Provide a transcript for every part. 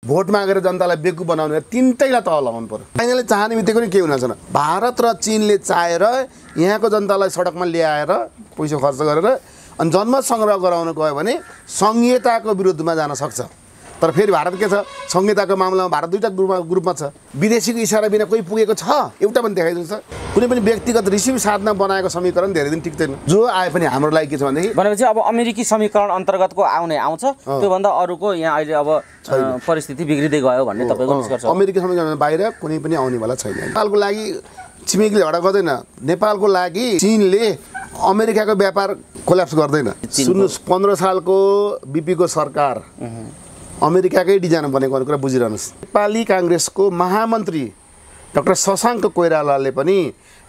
Vote मागेर जनतालाई बेवकुफ बनाउने तिनटैलाई तल लगाउनु पर्यो। चाइनाले चाहने बित्तिकै पनि के हुन छैन। भारत र चीनले चाहेर यहाँको जनतालाई सडकमा ल्याएर पैसा खर्च गरेर अनि जनमत सङ्ग्रह गराउन गयो भने संहिताको विरुद्धमा जान सक्छ। तर फेरि भारत के छ, संहिताको मामलामा भारत दुईटा ग्रुपमा छ। विदेशीको इसारा बिना कोही पुगेको छ एउटा पनि देखाइदिन्छ। कुनै पनि व्यक्तिगत रिसिभ साधना बनाएको समीकरण धेरै दिन टिक्दैन। जो आए पनि हाम्रो लागि के छ भनेपछि अब अमेरिकी समीकरण अन्तर्गतको आउँछ, त्योभन्दा अरूको यहाँ अहिले अब परिस्थिति बिग्रिँदै गयो भन्ने तपाईँको निष्कर्ष हो। अमेरिकी समीकरण बाहिर कुनै पनि आउनेवाला छैन। नेपालको लागि छिमेकीले झगडा गर्दैन, नेपालको लागि चीनले अमेरिकाको व्यापार कोल्याप्स गर्दैन। सुन्नुहोस्, 15 सालको बीपीको सरकार अमेरिकाकै डिजाइन बनेको कुरा बुझिरहनुहोस्। नेपाली काङ्ग्रेसको महामन्त्री डाक्टर शशाङ्क कोइरालाले पनि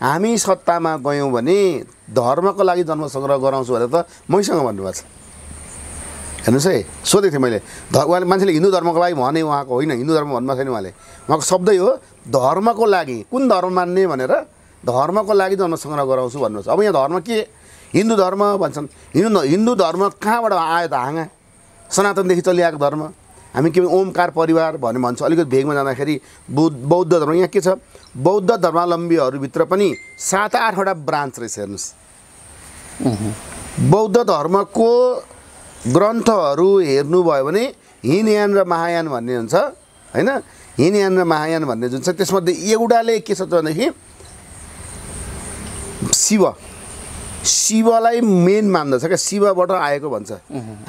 हामी सत्तामा गयौँ भने धर्मको लागि जन्मसङ्ग्रह गराउँछु भनेर त मैसँग भन्नुभएको छ। हेर्नुहोस् है, सोधेको थिएँ मैले, उहाँले मान्छेले हिन्दू धर्मको लागि भने उहाँको होइन, हिन्दू धर्म भन्नुभएको छैन उहाँले। उहाँको शब्दै हो धर्मको लागि, कुन धर्म मान्ने भनेर धर्मको लागि जन्मसङ्ग्रह गराउँछु भन्नुहोस्। अब यहाँ धर्म के, हिन्दू धर्म भन्छन्। हिन्दू धर्म कहाँबाट आयो त? हाँगा सनातनदेखि चलिआएको धर्म। हामी के ओमकार परिवार भन्ने भन्छ। अलिकति भेगमा जाँदाखेरि बौद्ध धर्म यहाँ के छ, बौद्ध धर्मावलम्बीहरूभित्र पनि 7-8वटा ब्रान्च रहेछ। हेर्नुहोस्, बौद्ध धर्मको ग्रन्थहरू हेर्नुभयो भने हिनयान र महायान भन्ने हुन्छ होइन। हिनयान र महायान भन्ने जुन छ त्यसमध्ये एउटाले के छ भनेदेखि शिवलाई मेन मान्दछ क्या, शिवबाट आएको भन्छ।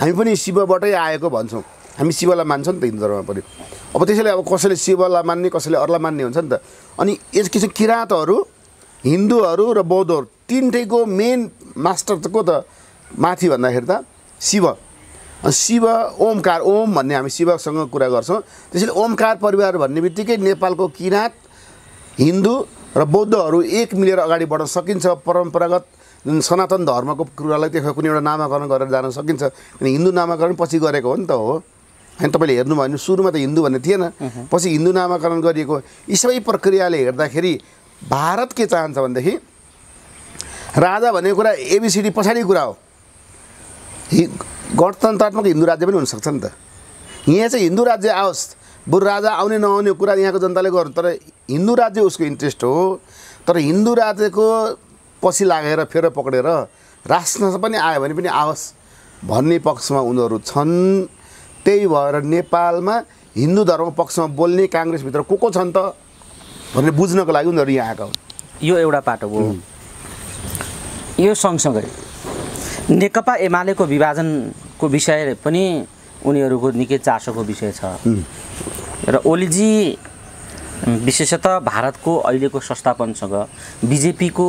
हामी पनि शिवबाटै आएको भन्छौँ। हामी शिवलाई मान्छौँ नि त हिन्दू धर्ममा पनि। अब त्यसैले अब कसैले शिवलाई मान्ने, कसैले अरूलाई मान्ने हुन्छ नि त। अनि यस किसिम किराँतहरू, हिन्दूहरू र बौद्धहरू तिनटैको मेन मास्टर त को त माथि भन्दाखेरि त शिव। शिव ओमकार, ओम भन्ने हामी शिवसँग कुरा गर्छौँ। त्यसैले ओमकार परिवार भन्ने बित्तिकै नेपालको किराँत, हिन्दू र बौद्धहरू एक मिलेर अगाडि बढ्न सकिन्छ। परम्परागत जुन सनातन धर्मको कुरालाई त्यसमा कुनै एउटा नामाकरण गरेर जान सकिन्छ। किन हिन्दू नामाकरण पछि गरेको हो नि त हो। होइन, तपाईँले हेर्नुभयो भने सुरुमा त हिन्दू भन्ने थिएन, पछि हिन्दू नामाकरण गरिएको। यी सबै प्रक्रियाले हेर्दाखेरि भारत के चाहन्छ भनेदेखि राजा भन्ने कुरा एबिसिडी पछाडि कुरा हो। गणतन्त्रात्मक हिन्दू राज्य पनि हुनसक्छ नि त। यहाँ चाहिँ हिन्दू राज्य आओस्, बरु राजा आउने नआउने कुरा यहाँको जनताले गर्नु। तर हिन्दू राज्य उसको इन्ट्रेस्ट हो। तर हिन्दू राज्यको पछि लागेर फेर पक्रेर राष्ट्रमा पनि आयो भने पनि आओस् भन्ने पक्षमा उनीहरू छन्। त्यही भएर नेपालमा हिन्दू धर्म पक्षमा बोल्ने काङ्ग्रेसभित्र को छन् त भनेर बुझ्नको लागि उनीहरू यहाँ आएका हुन्। यो एउटा पाटो हो। यो सँगसँगै नेकपा एमालेको विभाजनको विषय पनि उनीहरूको निकै चासोको विषय छ र ओलीजी विशेषतः भारतको अहिलेको संस्थापनसँग बिजेपीको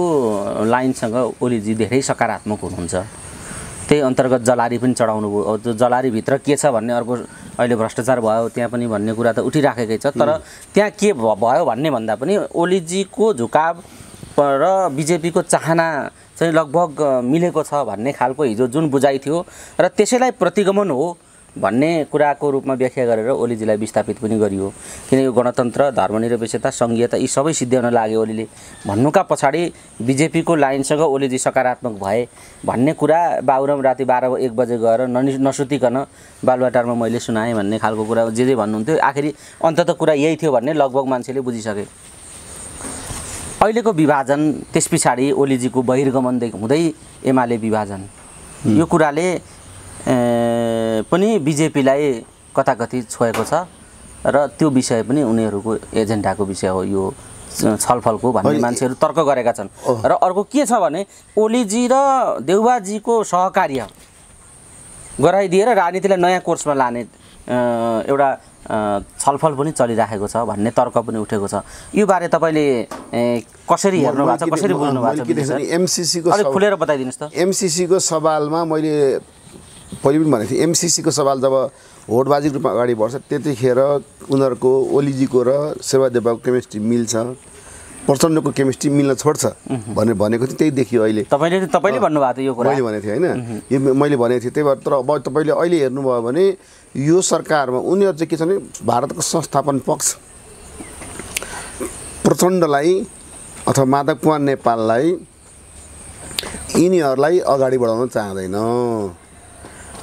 लाइनसँग ओलीजी धेरै सकारात्मक हुनुहुन्छ। त्यही अन्तर्गत जलारी पनि चढाउनु भयो। त्यो जलारीभित्र के छ भन्ने अर्को अहिले भ्रष्टाचार भयो त्यहाँ पनि भन्ने कुरा त उठिराखेकै छ। तर त्यहाँ के भयो भन्ने भन्दा पनि ओलीजीको झुकाव र बिजेपीको चाहना चाहिँ लगभग मिलेको छ भन्ने खालको हिजो जुन बुझाइ थियो र त्यसैलाई प्रतिगमन हो भन्ने कुराको रूपमा व्याख्या गरेर ओलीजीलाई विस्थापित पनि गरियो। किन यो गणतन्त्र, धर्मनिरपेक्षता, सङ्घीयता यी सबै सिद्ध्याउन लाग्यो ओलीले भन्नुका पछाडि बिजेपीको लाइनसँग ओलीजी सकारात्मक भए भन्ने कुरा बाबुराम राति 12-1 बजे गएर नसुतिकन बालुवाटारमा मैले सुनाएँ भन्ने खालको कुरा जे भन्नुहुन्थ्यो। आखिरी अन्ततः कुरा यही थियो भन्ने लगभग मान्छेले बुझिसके। अहिलेको विभाजन, त्यस पछाडि ओलीजीको बहिर्गमन हुँदै एमाले विभाजन, यो कुराले पनि बिजेपीलाई कताकति छोएको छ र त्यो विषय पनि उनीहरूको एजेन्डाको विषय हो यो छलफलको भन्ने मान्छेहरू तर्क गरेका छन्। र अर्को के छ भने ओलीजी र देउबाजीको सहकार्य गराइदिएर राजनीतिलाई नयाँ कोर्समा लाने एउटा छलफल पनि चलिराखेको छ भन्ने तर्क पनि उठेको छ। यो बारे तपाईँले कसरी हेर्नु भएको छ, कसरी बुझ्नु भएको छ? एमसीसीको अलिक खुलेर बताइदिनुहोस् त। एमसीसीको सवालमा मैले पहिले पनि भनेको थिएँ, एमसीसीको सवाल जब भोटबाजीको रूपमा अगाडि बढ्छ त्यतिखेर उनीहरूको ओलीजीको र शेरबहादेवको केमिस्ट्री मिल्छ, प्रचण्डको केमिस्ट्री मिल्न छोड्छ भनेर भनेको थिएँ। त्यही देखियो अहिले। तपाईँले भन्नुभएको थियो यो कुरा? मैले भनेको थिएँ होइन, यो मैले भनेको थिएँ। त्यही भएर तर अब तपाईँले अहिले हेर्नुभयो भने यो सरकारमा उनीहरू चाहिँ के छ भने भारतको संस्थापन पक्ष प्रचण्डलाई अथवा माधव कुमार नेपाललाई यिनीहरूलाई अगाडि बढाउन चाहँदैन।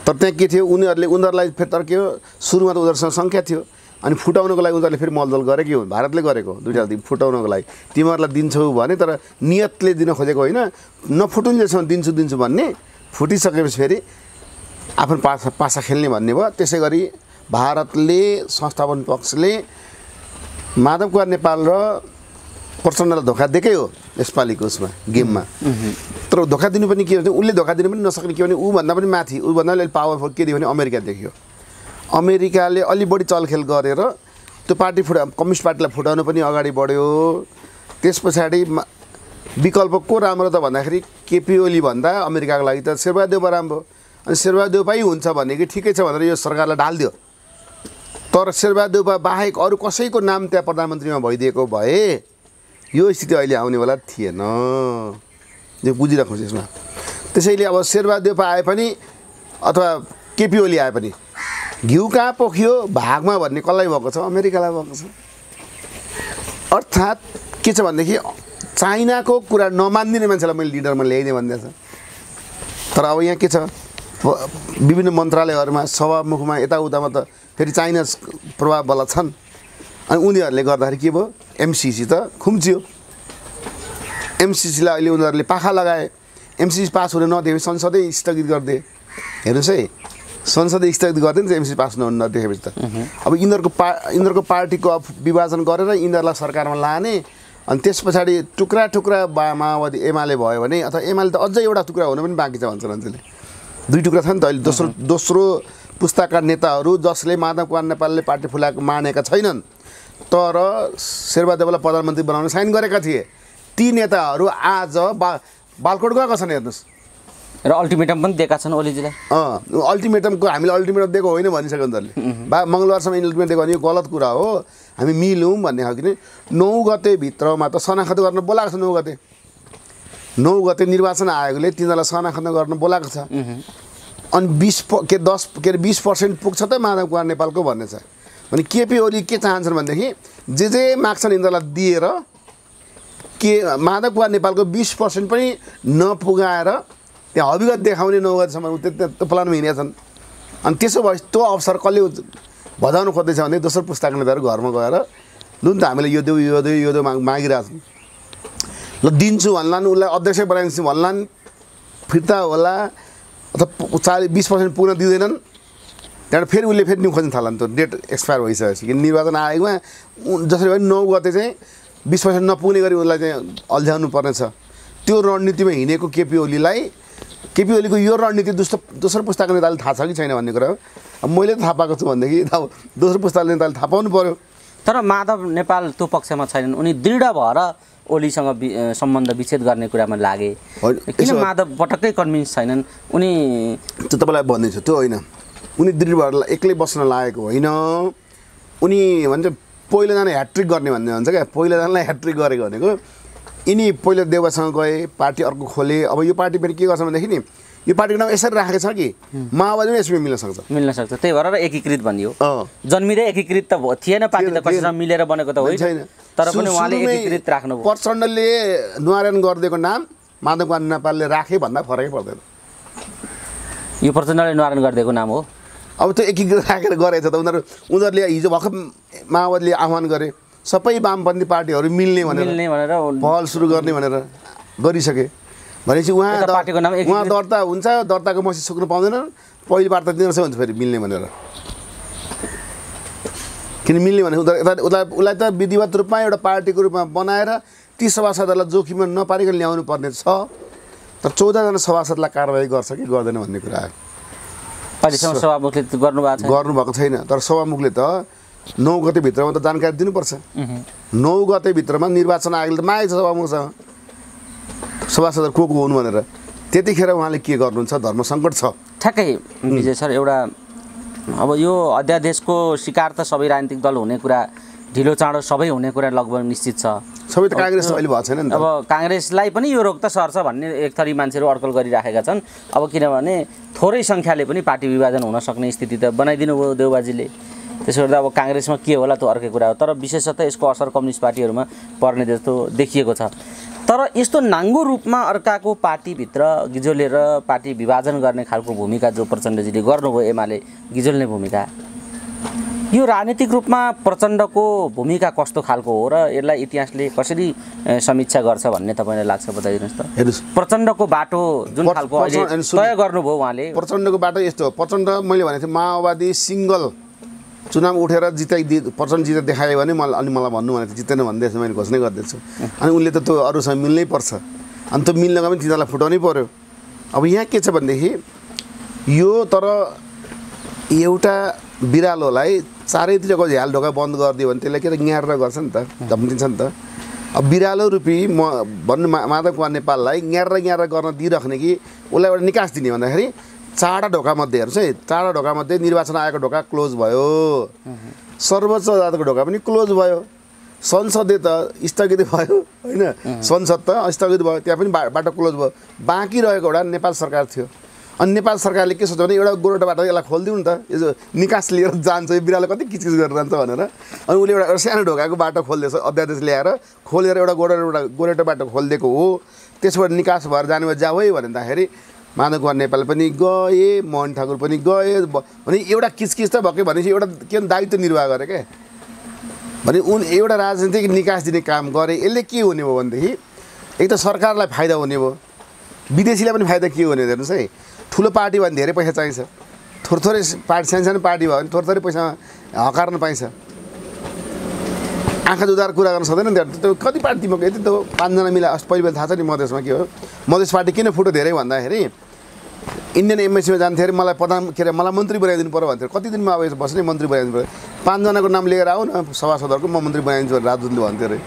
तर त्यहाँ के थियो, उनीहरूलाई फेरि तर के हो, सुरुमा त उनीहरूसँग सङ्ख्या थियो, अनि फुटाउनको लागि उनीहरूले फेरि मलदल गरे के हो भारतले गरेको दुईटा फुटाउनको लागि तिमीहरूलाई दिन्छौ भने तर नियतले दिन खोजेको होइन नफुटुन्जेलसम्म दिन्छु भन्ने फुटिसकेपछि फेरि आफ्नो पासा खेल्ने भन्ने भयो। त्यसै गरी भारतले संस्थापन पक्षले माधव कुमार नेपाल र प्रचण्डलाई धोका दिएकै हो यसपालिको उसमा गेममा। तर धोका दिनु पनि के हो भने उसले धोका दिनु पनि नसक्ने के भने ऊभन्दा पनि माथि ऊभन्दा अलि पावरफुल के दियो भने अमेरिका देखियो। अमेरिकाले अलि बढी चलखेल गरेर त्यो पार्टी कम्युनिस्ट पार्टीलाई फुटाउनु पनि अगाडि बढ्यो। त्यस पछाडि विकल्प को राम्रो त भन्दाखेरि केपी ओली भन्दा अमेरिकाको लागि त शेरबहादुर देउवा राम्रो। अनि शेरबहादुर देउवै हुन्छ भने कि ठिकै छ भनेर यो सरकारलाई ढालिदियो। तर शेरबहादुर देउवा बाहेक अरू कसैको नाम त्यहाँ प्रधानमन्त्रीमा भइदिएको भए यो स्थिति अहिले आउनेवाला थिएन। यो बुझिराख्नुहोस् यसमा। त्यसैले अब शेरबहादुर देउवा आए पनि अथवा केपी ओली आए पनि घिउ कहाँ पोखियो भागमा भन्ने कसलाई भएको छ अमेरिकालाई भएको छ। अर्थात् के छ भनेदेखि चाइनाको कुरा नमानिदिने मान्छेलाई मैले लिडरमा ल्याइदिएँ भन्दैछ। तर अब यहाँ के छ विभिन्न मन्त्रालयहरूमा सभामुखमा यताउतामा त फेरि चाइना प्रभाववाला छन्। अनि उनीहरूले गर्दाखेरि के भयो एमसिसी त खुम्चियो। एमसिसीलाई अहिले उनीहरूले पाखा लगाए। एमसिसी पास हुन नदिएपछि संसदै स्थगित गरिदिए। हेर्नुहोस् है संसदले स्थगित गरिदियो नि एमसिसी पास नदेखेपछि त अब यिनीहरूको पार्टीको विभाजन गरेर यिनीहरूलाई सरकारमा लाने। अनि त्यस पछाडि टुक्रा टुक्रा माओवादी एमाले भयो भने अथवा एमाले त अझै एउटा टुक्रा हुनु पनि बाँकी छ भन्छ मान्छेले। दुई टुक्रा छ नि त अहिले दोस्रो पुस्ताका नेताहरू जसले माधव कुमार नेपालले पार्टी फुलाएको मानेका छैनन् तर शेरबहादुर देउवालाई प्रधानमन्त्री बनाउन साइन गरेका थिए। ती नेताहरू आज बालकोट गएका छन् हेर्नुहोस्। र अल्टिमेटम पनि दिएका छन् ओलीजीलाई। अल्टिमेटमको हामीले अल्टिमेटम दिएको होइन भनिसक्यो उनीहरूले। मङ्गलबारसम्म अल्टिमेटम दिएको भने यो गलत कुरा हो हामी मिलौँ भन्ने खालको नि। 9 गते भित्रमा त शनाखत गर्न बोलाएको छ। 9 गते निर्वाचन आयोगले तिनीहरूलाई शनाखत गर्न बोलाएको छ। अनि 20% पुग्छ त माधव कुमार नेपालको भन्ने छ भने केपी ओली के चाहन्छन् भनेदेखि जे माग्छन् यिनीहरूलाई दिएर के माधव कुमार नेपालको 20% पनि नपुगाएर त्यहाँ हविगत देखाउने 9 गतेसम्म त्यो प्लानमा हिँडेका छन्। अनि त्यसो भए त्यो अवसर कसले बजाउनु खोज्दैछ भने दोस्रो पुस्ताको नेताहरू घरमा गएर लु नि त हामीले यो देऊ मागिरहेछौँ ल दिन्छु भन्लान् उसलाई अध्यक्ष बनाइदिन्छु भन्लान् फिर्ता होला अथवा 20% पुग्न दिँदैनन्। त्यहाँबाट फेरि उसले फेरि न्यू खोज्न थाल्लान् त्यो डेट एक्सपायर भइसकेपछि कि निर्वाचन आयोगमा जसरी भने 9 गते चाहिँ 20% नपुग्ने गरी उसलाई चाहिँ अल्झाउनु पर्नेछ। त्यो रणनीतिमा हिँडेको केपी ओलीको यो रणनीति दोस्रो पुस्ताको नेताले थाहा छ कि छैन भन्ने कुरा हो। अब मैले त थाहा पाएको छु भनेदेखि अब दोस्रो पुस्ताको नेताले थाहा पाउनु पऱ्यो। तर माधव नेपाल त्यो पक्षमा छैनन्। उनी दृढ भएर ओलीसँग सम्बन्ध विच्छेद गर्ने कुरामा लागे। किन माधव पटक्कै कन्भिन्स छैनन् उनी? त्यो तपाईँलाई भनिदिन्छु त्यो होइन। उनी दृढ भएर एक्लै बस्न लागेको होइन। उनी भन्छ पहिलोजना ह्याट्रिक गर्ने भन्ने भन्छ क्या। पहिलोजनालाई ह्याट्रिक गरेको भनेको यिनी पहिलो देउवासँग गए पार्टी अर्को खोले। अब यो पार्टी फेरि के गर्छ भनेदेखि नि यो पार्टीको नाम यसरी राखेको छ कि माओवादी पनि यसमा मिल्न सक्छ। त्यही भएर एकीकृत भनियो। जन्मिँदै एकीकृत त थिएन पार्टी त कसैसँग मिलेर बनेको त होइन। तर पनि उहाँले एकीकृत राख्नु भयो। प्रचण्डले न्वारण गरिदिएको नाम माधव कुमार नेपालले राखे भन्दा फरकै पर्दैन। यो प्रचण्डले न्वारण गरिदिएको नाम हो। अब त्यो एकीकृत राखेर गरेछ त उनीहरूले हिजो भर्खर माओवादीले आह्वान गरे सबै वामपन्थी पार्टीहरू मिल्ने भनेर पहल सुरु गर्ने भनेर गरिसके। भनेपछि उहाँ दर्ता हुन्छ दर्ताको मसी सुक्नु पाउँदैन। पहिलो वार्ता दिनुपर्छ भन्छ फेरि मिल्ने भनेर। किन मिल्ने भने उसलाई त विधिवत रूपमा एउटा पार्टीको रूपमा बनाएर ती सभासदहरूलाई जोखिममा नपारिकन ल्याउनु पर्ने छ। तर 14जना सभासदलाई कारवाही गर्छ कि गर्दैन भन्ने कुरा हो। अहिलेसम्म सभामुखले गर्नुभएको छैन। तर सभामुखले त 9 गते भित्रमा त जानकारी दिनुपर्छ। 9 गते भित्रमा निर्वाचन आयोगले त मागेको छ सभामुखसँग सभासद को हुनु भनेर। त्यतिखेर उहाँले के गर्नुहुन्छ धर्म सङ्कट छ। ठ्याक्कै विजय सर एउटा अब यो अध्यादेशको शिकार त सबै राजनीतिक दल हुने कुरा ढिलो चाँडो सबै हुने कुरा लगभग निश्चित छ। सबै त काङ्ग्रेस अहिले भएको छैन नि। अब काङ्ग्रेसलाई पनि यो रोग त सर्छ भन्ने एक थरी मान्छेहरू अड्कल गरिराखेका छन्। अब किनभने थोरै सङ्ख्याले पनि पार्टी विभाजन हुन सक्ने स्थिति त बनाइदिनु भयो देउबाजीले। त्यसो गर्दा अब काङ्ग्रेसमा के होला त्यो अर्कै कुरा हो। तर विशेषतः यसको असर कम्युनिस्ट पार्टीहरूमा पर्ने जस्तो देखिएको छ। तर यस्तो नाङ्गो रूपमा अर्काको पार्टीभित्र गिजोलेर पार्टी विभाजन गर्ने खालको भूमिका जो प्रचण्डजीले गर्नुभयो एमाले गिजोल्ने भूमिका यो राजनीतिक रूपमा प्रचण्डको भूमिका कस्तो खालको हो र यसलाई इतिहासले कसरी समीक्षा गर्छ भन्ने तपाईँलाई लाग्छ बताइदिनुहोस् त। हेर्नुहोस् प्रचण्डको बाटो जुन खालको अहिले तय गर्नुभयो उहाँले, प्रचण्डको बाटो यस्तो हो। प्रचण्ड मैले भनेको थिएँ माओवादी सिङ्गल चुनाव उठेर प्रचण्ड जिता देखायो भने अनि मलाई भन्नु भनेको थियो जित्दैन भन्दैछ, मैले घोषणा गर्दैछु। अनि उनले त त्यो अरूसँग मिल्नै पर्छ, अनि त्यो मिल्नका पनि तिनीहरूलाई फुटाउनै पर्यो। अब यहाँ के छ भनेदेखि यो तर एउटा बिरालोलाई चारैतिरको झ्याल ढोका बन्द गरिदियो भने त्यसले के त ङ्यारेर गर्छ नि त, धम्किन्छ नि त। अब बिरालो रूपी भन्नु माधव कुमार नेपाललाई ङ्यारेर गर्न दिइराख्ने कि उसलाई एउटा निकास दिने भन्दाखेरि चारवटा ढोकामध्ये हेर्नुहोस् है, चारवटा ढोकामध्ये निर्वाचन आयोगको ढोका क्लोज भयो, सर्वोच्च अदालतको ढोका पनि क्लोज भयो, संसदले त स्थगित भयो होइन, संसद त स्थगित भयो, त्यहाँ पनि बाटो क्लोज भयो। बाँकी रहेको एउटा नेपाल सरकार थियो। अनि नेपाल सरकारले के सोच्यो भने एउटा गोरेटो बाटो यसलाई खोलिदिउँ नि त, यो निकास लिएर जान्छ, यो बिरालो कति किचकिच गरेर जान्छ भनेर। अनि उसले एउटा सानो ढोकाको बाटो खोलिदिएछ, अध्यादेश ल्याएर खोलेर एउटा गोरेटो बाटो खोलिदिएको हो। त्यसबाट निकास भएर जाने भए जाऊ है भन्दाखेरि माधव कुमार नेपाल पनि गए, मोहन ठाकुर पनि गए भने एउटा किचकिच त भएकै भनेपछि एउटा के दायित्व निर्वाह गरे क्या भने एउटा राजनीतिक निकास दिने काम गरे। यसले के हुने भयो भनेदेखि एक त सरकारलाई फाइदा हुने भयो, विदेशीलाई पनि फाइदा के हुने हेर्नुहोस् है। ठुलो पार्टी भने धेरै पैसा चाहिन्छ, थोरै पार्टी सानो पार्टी भयो भने थोरै पैसा हकार्न पाइन्छ। आँखा जुदाएर कुरा गर्न सक्दैन नि त्यो कति पार्टी तिमीको यति त 5 जना मिला पहिला थाहा छ नि मधेसमा के हो, मधेस पार्टी किन फुट्यो धेरै भन्दाखेरि इन्डियन एमएससीमा जान्थ्यो अरे मलाई मलाई मन्त्री बनाइदिनु पऱ्यो भन्थ्यो। कति दिनमा अब बस्ने मन्त्री बनाइदिनु पऱ्यो, 5 जनाको नाम लिएर आऊ न सभासदहरूको म मन्त्री बनाइदिन्छु भनेर राजदूतले भन्थ्यो अरे।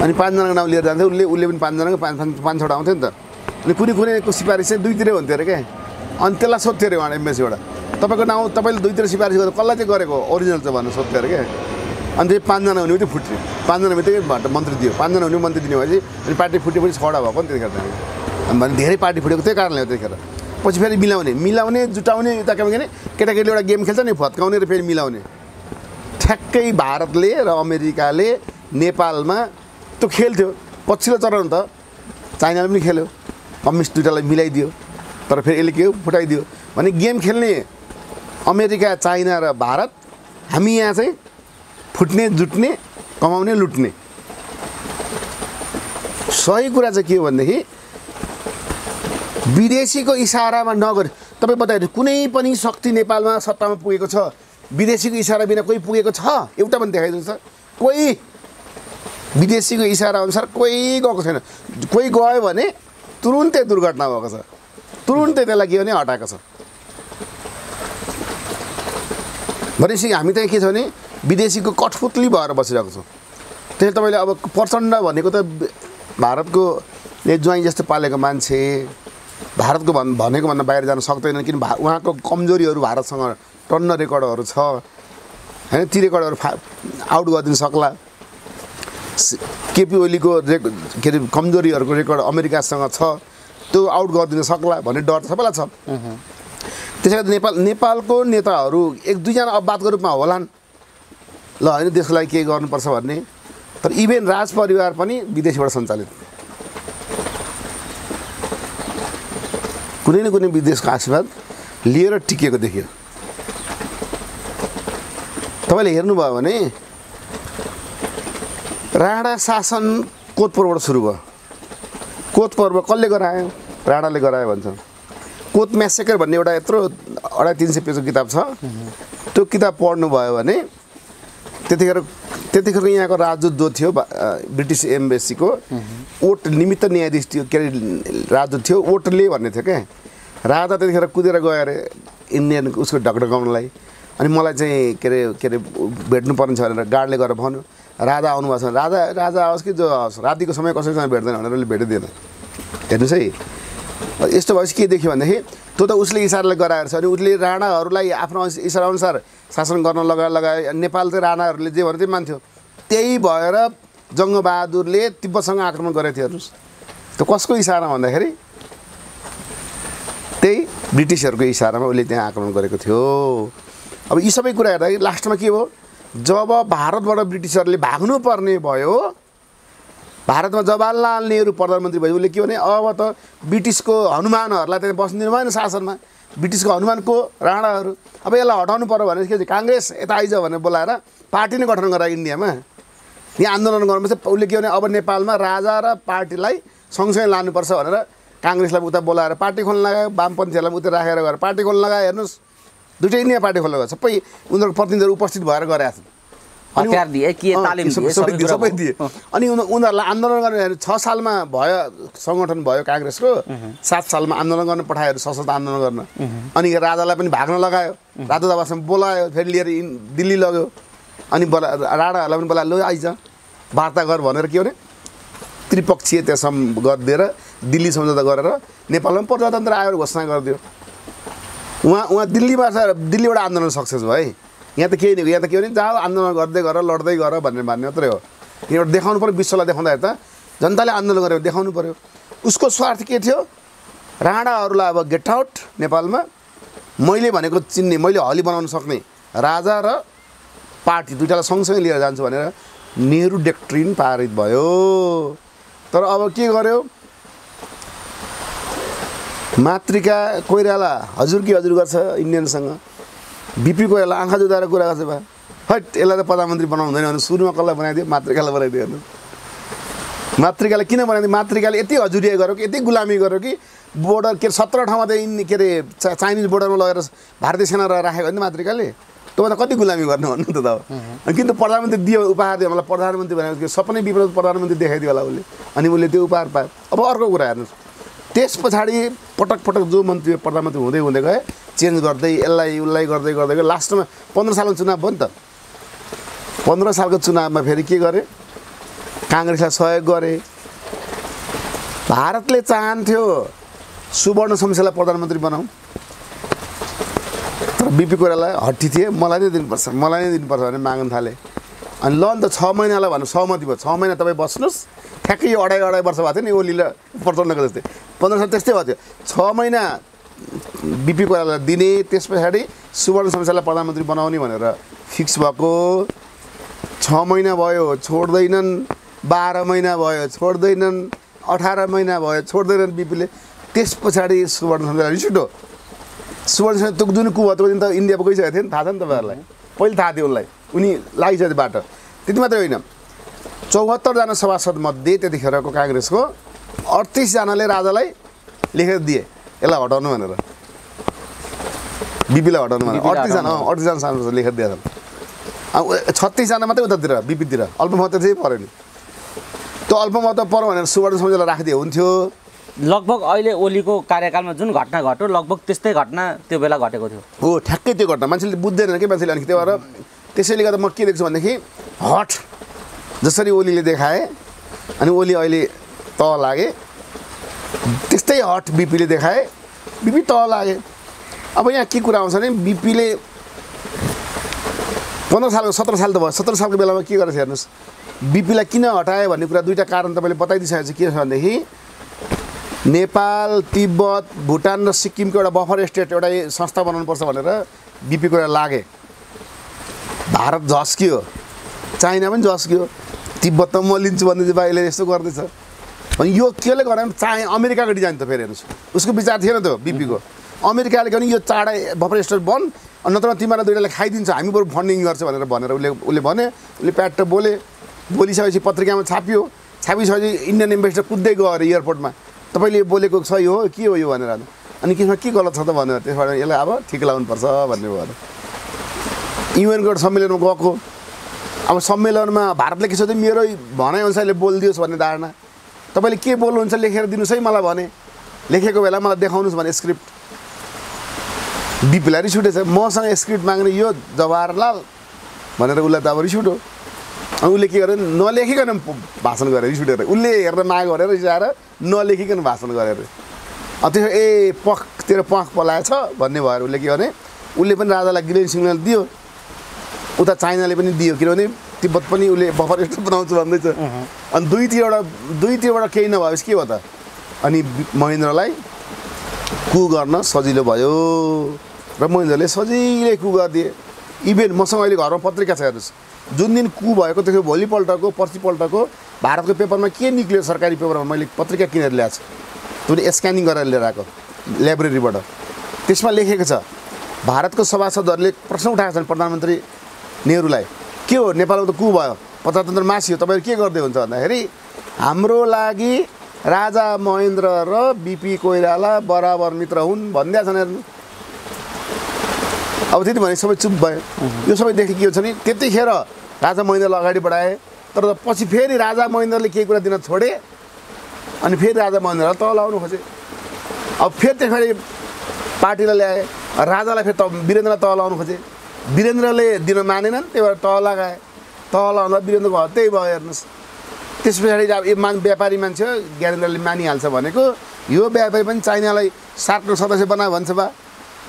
अनि 5 जनाको नाम लिएर जान्थ्यो, उसले पनि 5 जनाको 5-6 आउँथ्यो नि त। अनि कुनैको सिफारिस चाहिँ 2तिरै हुन्थ्यो अरे क्या। अनि त्यसलाई सोध्थ्यो अरे उहाँ एमएससीबाट तपाईँको नाउँ तपाईँले 2तिर सिफारिस गर्दा कसलाई चाहिँ गरेको ओरिजिनल चाहिँ भनेर सोध्थ्यो अरे क्या। अनि त्यो 5 जना हुने बित्तिकै फुट्यो, 5 जना बित्तिकै मन्त्री दियो, 5 जना हुने मन्त्री दिने भएपछि अनि पार्टी फुटेपछि 6वटा भएको नि त्यतिखेर। अनि भने धेरै पार्टी फुटेको त्यही कारणले हो त्यतिखेर। पछि फेरि मिलाउने जुटाउने यता के भने केटाकेटीले एउटा गेम खेल्छ नि भत्काउने र फेरि मिलाउने। ठ्याक्कै भारतले र अमेरिकाले नेपालमा त्यो खेल्थ्यो। पछिल्लो चरण त चाइनाले पनि खेल्यो, कम्युनिस्ट दुइटालाई मिलाइदियो, तर फेरि यसले के फुटाइदियो भने गेम खेल्ने अमेरिका चाइना र भारत, हामी यहाँ चाहिँ फुट्ने जुट्ने कमाउने लुट्ने। सही कुरा चाहिँ के हो भनेदेखि विदेशीको इसारामा नगरे तपाईँ बताइदिनु कुनै पनि शक्ति नेपालमा सत्तामा पुगेको छ विदेशीको इसारा बिना कोही पुगेको छ एउटा पनि देखाइदिनुहोस् त। कोही विदेशीको इसारा अनुसार कोही गएको छैन। कोही गयो भने तुरुन्तै दुर्घटना भएको छ, तुरुन्तै त्यसलाई के भने हटाएको छ। भनेपछि हामी चाहिँ के छ भने विदेशीको कठपुतली भएर बसिरहेको छौँ। त्यसले तपाईँले अब प्रचण्ड भनेको त भारतको ज्वाइँ जस्तो पालेको मान्छे, भारतको भनेको भन्दा बाहिर जान सक्दैन किन उहाँको कमजोरीहरू भारतसँग टन्न रेकर्डहरू छ होइन। ती रेकर्डहरू आउट गरिदिन सक्ला। केपी ओलीको के अरे कमजोरीहरूको रेकर्ड अमेरिकासँग छ, त्यो आउट गरिदिन सक्ला भन्ने डर सबैलाई छ। त्यसै गरी नेपालको नेताहरू 1-2 जना अपवादको रूपमा होलान् ल होइन देशको लागि के गर्नुपर्छ भन्ने, तर इभेन राज परिवार पनि विदेशबाट सञ्चालित। कुनै न कुनै विदेशको आशीर्वाद लिएर टिकेको देखियो। तपाईँले हेर्नुभयो भने राणा शासन कोत पर्वबाट सुरु भयो। कोत पर्व कसले गरायो? राणाले गरायो भन्छ। कोत म्यासेकर भन्ने एउटा यत्रो 250-300 पेजको किताब छ। त्यो किताब पढ्नुभयो भने त्यतिखेरको यहाँको राजदूत जो थियो ब्रिटिस एम्बेसीको ओट निमित्त न्यायाधीश थियो के अरे राजदूत थियो, ओटले भन्ने थियो क्या। राजा त्यतिखेर कुदेर गयो अरे इन्डियन उसको ढकढकाउनलाई। अनि मलाई चाहिँ के अरे भेट्नु पर्ने छ भनेर गार्डले गएर भन्यो। राजा आउनुभएको छ, राजा आओस् कि जो आओस्, रातिको समय कसैसँग भेट्दैन भनेर उसले भेटिदिएन। हेर्नुहोस् है, यस्तो भएपछि के देख्यो भनेदेखि त्यो त उसले इसाराले गराएर छ। अनि उसले राणाहरूलाई आफ्नो इसाराअनुसार शासन गर्न लगायो। नेपाल चाहिँ राणाहरूले जे भने त्यही मान्थ्यो। त्यही भएर जङ्गबहादुरले तिब्बतसँग आक्रमण गरेको थियो। हेर्नुहोस् त्यो कसको इसारा भन्दाखेरि त्यही ब्रिटिसहरूको इसारामा उसले त्यहाँ आक्रमण गरेको थियो। अब यी सबै कुरा हेर्दा लास्टमा के भयो, जब भारतबाट ब्रिटिसहरूले भाग्नु पर्ने भयो, भारतमा जवाहरलाल नेहरू प्रधानमन्त्री भयो, उसले के भने अब त ब्रिटिसको हनुमानहरूलाई त्यहाँ बस्नु दिनु भएन शासनमा, ब्रिटिसको हनुमानको राणाहरू। अब यसलाई हटाउनु पर्यो भने के काङ्ग्रेस यता आइज भनेर बोलाएर पार्टी नै गठन गरायो इन्डियामा। यहाँ आन्दोलन गर्नुपर्छ। उसले के भने अब नेपालमा राजा र पार्टीलाई सँगसँगै लानुपर्छ भनेर काङ्ग्रेसलाई उता बोलाएर पार्टी खोल्न लगायो, वामपन्थीहरूलाई उता राखेर गएर पार्टी खोल्न लगायो। हेर्नुहोस् दुइटै इन्डिया पार्टी खोल्न गयो, सबै उनीहरूको प्रतिनिधिहरू उपस्थित भएर गरेका छन्। हतियार दिए के तालिम दिए सबै दिए। अनि उनीहरूलाई आन्दोलन गर्ने 6 सालमा भयो सङ्गठन भयो काङ्ग्रेसको, 7 सालमा आन्दोलन गर्न पठायो सशस्त्र आन्दोलन गर्न। अनि राजालाई पनि भाग्न लगायो, राजदूतावासमा बोलायो, फेरि लिएर दिल्ली लग्यो। अनि राणाहरूलाई पनि बोलायो, ल आइज वार्ता गर भनेर के भने त्रिपक्षीय त्यसमा गरिदिएर दिल्ली सम्झौता गरेर नेपालमा प्रजातन्त्र आयोग घोषणा गरिदियो। उहाँ दिल्लीबाट आन्दोलन सक्सेस भयो है। यहाँ त केही नहीं, यहाँ त के भने जाऊ आन्दोलन गर्दै गर, लड्दै गर भन्ने मात्रै हो। एउटा देखाउनु पऱ्यो, विश्वलाई देखाउँदाखेरि त जनताले आन्दोलन गरेर देखाउनु पऱ्यो। उसको स्वार्थ के थियो? राणाहरूलाई अब गेट आउट नेपालमा, मैले भनेको चिन्ने, मैले हली बनाउन सक्ने राजा र पार्टी दुईटालाई सँगसँगै लिएर जान्छु भनेर नेहरू डक्ट्रिन पारित भयो। तर अब के गर्यो? मातृका कोइराला हजुर कि हजुर गर्छ इन्डियनसँग, बिपी कोइराला आँखा जुदाएर कुरा गर्छ बा, हट यसलाई त प्रधानमन्त्री बनाउँदैन भने सुरुमा कसलाई बनाइदियो? मातृकालाई बनाइदियो। मातृकालाई किन बनाइदियो? मातृकाले यति हजुरिया गर्यो कि, यति गुलामी गर्यो कि बोर्डर के 17 ठाउँमा त के अरे चाइनिज बोर्डरमा लगेर भारतीय सेना राखेको नि मातृकाले। तँ त कति गुलामी गर्नु भन्नु त अब। किन्तु प्रधानमन्त्री दियो, उपहार दियो, मलाई प्रधानमन्त्री भनेको सपनै विपरीत प्रधानमन्त्री देखाइदियो होला उसले। अनि उसले त्यो उपहार पायो। अब अर्को कुरा हेर्नुहोस्, त्यस पछाडि पटक पटक जो मन्त्री प्रधानमन्त्री हुँदै हुँदै गए, चेन्ज गर्दै यसलाई उसलाई गर्दै गर्दै गए। लास्टमा 15 सालको चुनाव भयो नि त। 15 सालको चुनावमा फेरि के गरे? काङ्ग्रेसलाई सहयोग गरे। भारतले चाहन्थ्यो सुवर्ण शमशेरलाई प्रधानमन्त्री बनाऊ, तर बिपी कोइराला हट्टी थिए, मलाई नै दिनुपर्छ भनेर माग्न थाले। अनि ल नि त 6 महिनालाई भन्नु सहमति भयो। 6 महिना तपाईँ बस्नुहोस्। ठ्याक्कै यो अढाई वर्ष भएको थियो नि ओलीले प्रचण्डको जस्तै। 15 साल त्यस्तै भएको थियो। 6 महिना बिपी कोइरालालाई दिने, त्यस पछाडि सुवर्ण शमशेरलाई प्रधानमन्त्री बनाउने भनेर फिक्स भएको। 6 महिना भयो छोड्दैनन्, 12 महिना भयो छोड्दैनन्, 18 महिना भयो छोड्दैनन् बिपीले। त्यस पछाडि सुवर्ण शमशेरलाई रिस उठ्यो। सुवर्ण शमशेर त्यो जुन कु भयो त्यो दिन त इन्डियामा गइसकेको थियो नि, थाहा छ नि तपाईँहरूलाई। पहिले थाहा थियो उसलाई, उनी लागिसक्यो बाटो। त्यति मात्रै होइन, 74 जना सभासद मध्ये त्यतिखेरको काङ्ग्रेसको 38 जनाले राजालाई लेखेर दिए यसलाई हटाउनु भनेर, बिपीलाई हटाउनु भनेर। 38 जना सांसद लेखेर दिए। 36 जना मात्रै उतातिर बिपीतिर अल्पमत चाहिँ पऱ्यो नि। त्यो अल्पमत पऱ्यो भनेर सुवर्ण शमशेरलाई राखिदिए हुन्थ्यो। लगभग अहिले ओलीको कार्यकालमा जुन घटना घट्यो लगभग त्यस्तै घटना त्यो बेला घटेको थियो। हो ठ्याक्कै त्यो घटना मान्छेले बुझ्दैन कि मान्छेले। अनि त्यही भएर त्यसैले गर्दा म के देख्छु भनेदेखि हट जसरी ओलीले देखाए अनि ओली अहिले तल लागे, त्यस्तै हट बिपीले देखाए, बिपी तल लागे। अब यहाँ के कुरा आउँछ भने बिपीले 15 सालको 17 साल त भयो। 17 सालको बेलामा के गरेछ हेर्नुहोस्, बिपीलाई किन हटायो भन्ने कुरा दुईवटा कारण तपाईँले बताइदिइसकेको छ। के छ भनेदेखि नेपाल, तिब्बत, भुटान र सिक्किमको एउटा बफर स्टेट एउटा संस्था बनाउनुपर्छ भनेर बिपी कोइराला लागे। भारत झस्कियो, चाइना पनि झस्कियो, तिब्बत त म लिन्छु भन्दै चाहिँ बाहिरले यस्तो गर्दैछ। अनि यो केले गर्दा पनि अमेरिकाको डिजाइन त फेरि हेर्नुहोस्, उसको विचार थिएन त बिपीको। अमेरिकाले पनि यो चाँडै बफर स्टेट बन, नत्र तिमीलाई दुईटालाई खाइदिन्छ, हामी बरु फन्डिङ गर्छ भनेर उसले भने। उसले प्याट बोलिसकेपछि पत्रिकामा छापियो। छापिसकेपछि इन्डियन एम्बेसडर कुद्दै गयो अरे एयरपोर्टमा, तपाईँले बोलेको सही हो के हो यो भनेर। अनि त्यसमा के गलत छ त भनेर त्यसबाट यसलाई अब ठिक लगाउनुपर्छ भन्ने भयो। युएनको एउटा सम्मेलनमा गएको, अब सम्मेलनमा भारतले के छ त मेरो भनाइअनुसारले बोलिदियोस् भन्ने धारणा। तपाईँले के बोल्नुहुन्छ लेखेर दिनुहोस् है मलाई भने, लेखेको बेला मलाई देखाउनुहोस् भने स्क्रिप्ट। बिपीलाई रिस उठेछ, मसँग स्क्रिप्ट माग्ने यो जवाहरलाल भनेर उसलाई त अब रिस उठ्यो। अनि उसले के गर्यो, नलेखिकन भाषण गरेर रिस उठेर उसले हेर्दा माग गरेर रिसाएर नलेखिकन भाषण गरेर त्यसो तेरो पख पलाएछ भन्ने भएर उसले के गर्ने, उसले पनि राजालाई ग्रिन सिग्नल दियो, उता चाइनाले पनि दियो। किनभने तिब्बत पनि उसले बफर स्टेट बनाउँछु भन्दैछ। अनि दुईतिरबाट केही नभएपछि के भयो त, अनि महेन्द्रलाई कु गर्न सजिलो भयो र महेन्द्रले सजिलै कु गरिदिए। इभेन मसँग अहिले घरमा पत्रिका छ हेर्नुहोस्, जुन दिन कु भएको थियो भोलिपल्टको पर्सिपल्टको भारतको पेपरमा के निक्ल्यो, सरकारी पेपरमा मैले पत्रिका किनेर ल्याएको छु, त्यो स्क्यानिङ गरेर लिएर आएको लाइब्रेरीबाट। त्यसमा लेखेको छ भारतको सभासदहरूले प्रश्न उठाएका छन् प्रधानमन्त्री नेहरूलाई के हो नेपालमा त कु भयो प्रजातन्त्र मासियो तपाईँहरू के गर्दै हुन्छ भन्दाखेरि हाम्रो लागि राजा महेन्द्र र बिपी कोइराला बराबर मित्र हुन् भन्दै छन् हेर्नु अब त्यति भने सबै चुप भयो यो सबै देखेँ के छ नि त्यतिखेर राजा महेन्द्रलाई अगाडि बढाए तर पछि फेरि राजा महेन्द्रले केही कुरा दिन छोडे अनि फेरि राजा महेन्द्रलाई तल लाउनु खोजे अब फेरि त्यसपछि पार्टीलाई ल्याए राजालाई फेरि वीरेन्द्रलाई तल लाउनु खोजे वीरेन्द्रले दिन मानेनन् त्यही भएर तल लगाए तल लाउँदा वीरेन्द्रको त्यही भयो हेर्नुहोस् त्यस पछाडि अब यो व्यापारी मान्छे हो ज्ञानेन्द्रले मानिहाल्छ भनेको यो व्यापारी पनि चाइनालाई सार्कको सदस्य बनायो भन्छ बा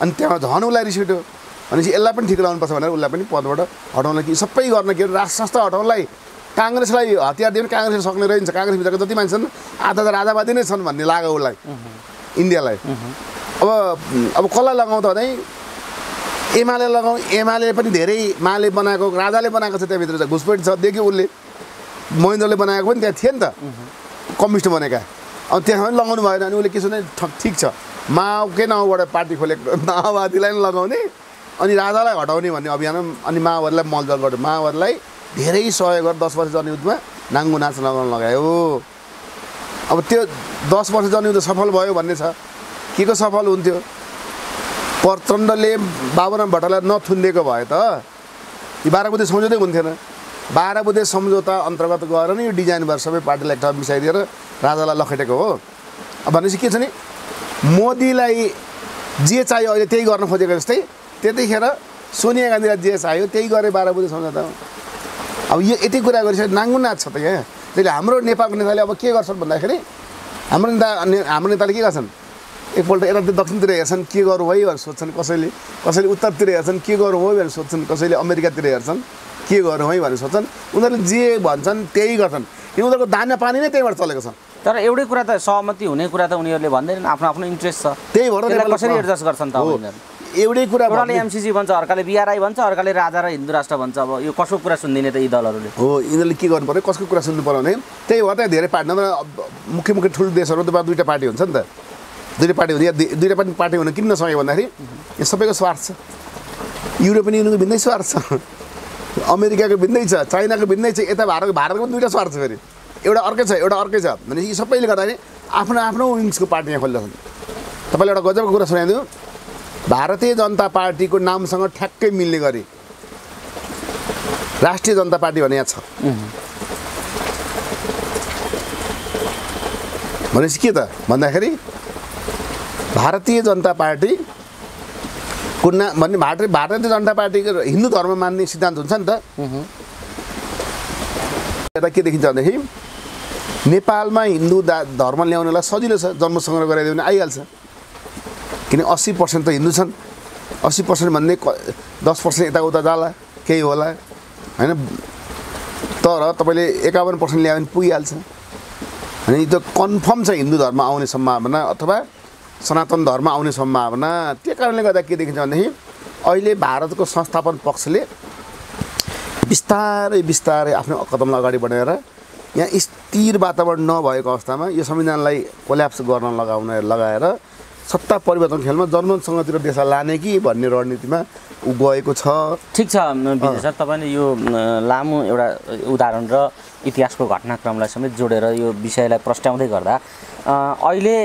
अनि त्यहाँ झन् उसलाई रिस उठ्यो भनेपछि यसलाई पनि ठिक लगाउनुपर्छ भनेर उसलाई पनि पदबाट हटाउन कि सबै गर्न के राष्ट्र संस्था हटाउनलाई काङ्ग्रेसलाई हतियार दिनु काङ्ग्रेसले सक्ने रहन्छ काङ्ग्रेसभित्रको जति मान्छे छन् आधा त राजावादी नै छन् भन्ने लाग्यो उसलाई इन्डियालाई अब कसलाई लगाउँदा भने एमाले लगाउँ एमाले पनि धेरै माले बनाएको राजाले बनाएको छ त्यहाँभित्र घुसपेटी छ देख्यो उसले महेन्द्रले बनाएको पनि त्यहाँ थिए नि त कम्युनिस्ट बनेका अब त्यहाँ पनि लगाउनु भएन अनि उसले के छ भने ठिक छ माओकै नाउँबाट पार्टी खोलेको माओवादीलाई पनि लगाउने अनि राजालाई हटाउने भन्ने अभियान अनि माओवादीलाई मलजल गर्यो माओवादीलाई धेरै सहयोग गरेर 10 वर्ष जनयुद्धमा नाङ्गो नाच लगाउन लगायो अब त्यो 10 वर्ष जनयुद्ध सफल भयो भन्ने छ के को सफल हुन्थ्यो प्रचण्डले बाबुराम भट्टराईलाई नथुनिदिएको भए त यी 12 बुँदे सम्झौतै हुन्थेन 12 बुँदे सम्झौता अन्तर्गत गएर नि यो डिजाइन भएर सबै पार्टीलाई एक ठाउँ मिसाइदिएर राजालाई लखेटेको हो अब भनेपछि के छ नि मोदीलाई जे चाहियो अहिले त्यही गर्न खोजेको जस्तै त्यतिखेर सोनिया गान्धीलाई जे चाहियो त्यही गरे 12 बुँदे सम्झौतामा अब यो यति कुरा गरिसके नाङ्गो नाच छ त यहाँ त्यसले हाम्रो नेपालको नेताले अब के गर्छन् भन्दाखेरि हाम्रो नेताले के गर्छन् एकपल्ट यतातिर दक्षिणतिर हेर्छन् के गरौँ है भनेर सोध्छन् कसैले उत्तरतिर हेर्छन् के गरौँ है भनेर सोध्छन् कसैले अमेरिकातिर हेर्छन् के गरौँ है भनेर सोध्छन् उनीहरूले जे भन्छन् त्यही गर्छन् किन उनीहरूको दाना पानी नै त्यहीबाट चलेको छ तर एउटै कुरा त सहमति हुने कुरा त उनीहरूले भन्दैनन् आफ्नो आफ्नो इन्ट्रेस्ट छ त्यही भएर कसरी एडजस्ट गर्छन् त एउटै कुरा एउटाले एमसीसी भन्छ अर्काले बिआरआई भन्छ अर्काले राजा र हिन्दू राष्ट्र भन्छ अब यो कसको कुरा सुन्दिने त यी दलहरूले हो यिनीहरूले के गर्नु पर्यो कसको कुरा सुन्नु पर्यो भने त्यही भएर धेरै पार्टी मुख्य ठुलो देशहरू त दुईवटा पार्टी हुन्छ नि त दुईवटा पार्टी हुँदा दुईवटा पनि पार्टी हुन किन नसक्यो भन्दाखेरि यो सबैको स्वार्थ छ युरोपियन युनियनको भिन्दै स्वार्थ छ अमेरिकाको भिन्दै छ चाइनाको भिन्दै छ यता भारतको पनि दुईवटा स्वार्थ छ फेरि एउटा अर्कै छ भनेपछि यी सबैले गर्दाखेरि आफ्नो आफ्नो विङ्सको पार्टी यहाँ खोलिरहेछन् तपाईँले एउटा गजबको कुरा सुनाइदिउँ भारतीय जनता पार्टीको नामसँग ठ्याक्कै मिल्ने गरी राष्ट्रिय जनता पार्टी भने यहाँ छ भनेपछि के त भन्दाखेरि भारतीय जनता पार्टीको भन्ने भारतीय जनता पार्टीको हिन्दू धर्म मान्ने सिद्धान्त हुन्छ नि त यता के देखिन्छ भनेदेखि नेपालमा हिन्दू धर्म ल्याउनलाई सजिलो छ जन्म सङ्ग्रह गराइदियो भने आइहाल्छ किन 80% त हिन्दू छन् 80% भन्ने 10% यताउता जाला केही होला होइन तर तपाईँले 51% ल्यायो भने पुगिहाल्छ अनि त्यो कन्फर्म छ हिन्दू धर्म आउने सम्भावना अथवा सनातन धर्म आउने सम्भावना त्यो कारणले गर्दा के देखिन्छ भनेदेखि अहिले भारतको संस्थापन पक्षले बिस्तारै आफ्नो कदमलाई अगाडि बढाएर यहाँ स्थिर वातावरण नभएको अवस्थामा यो संविधानलाई कोल्याप्स गर्न लगाएर सत्ता परिवर्तन खेलमा जर्मनसँगतिर देशलाई लाने कि भन्ने रणनीतिमा ऊ गएको छ ठिक छ विजय सर तपाईँले यो लामो एउटा उदाहरण र इतिहासको घटनाक्रमलाई समेत जोडेर यो विषयलाई प्रस्ट्याउँदै गर्दा अहिले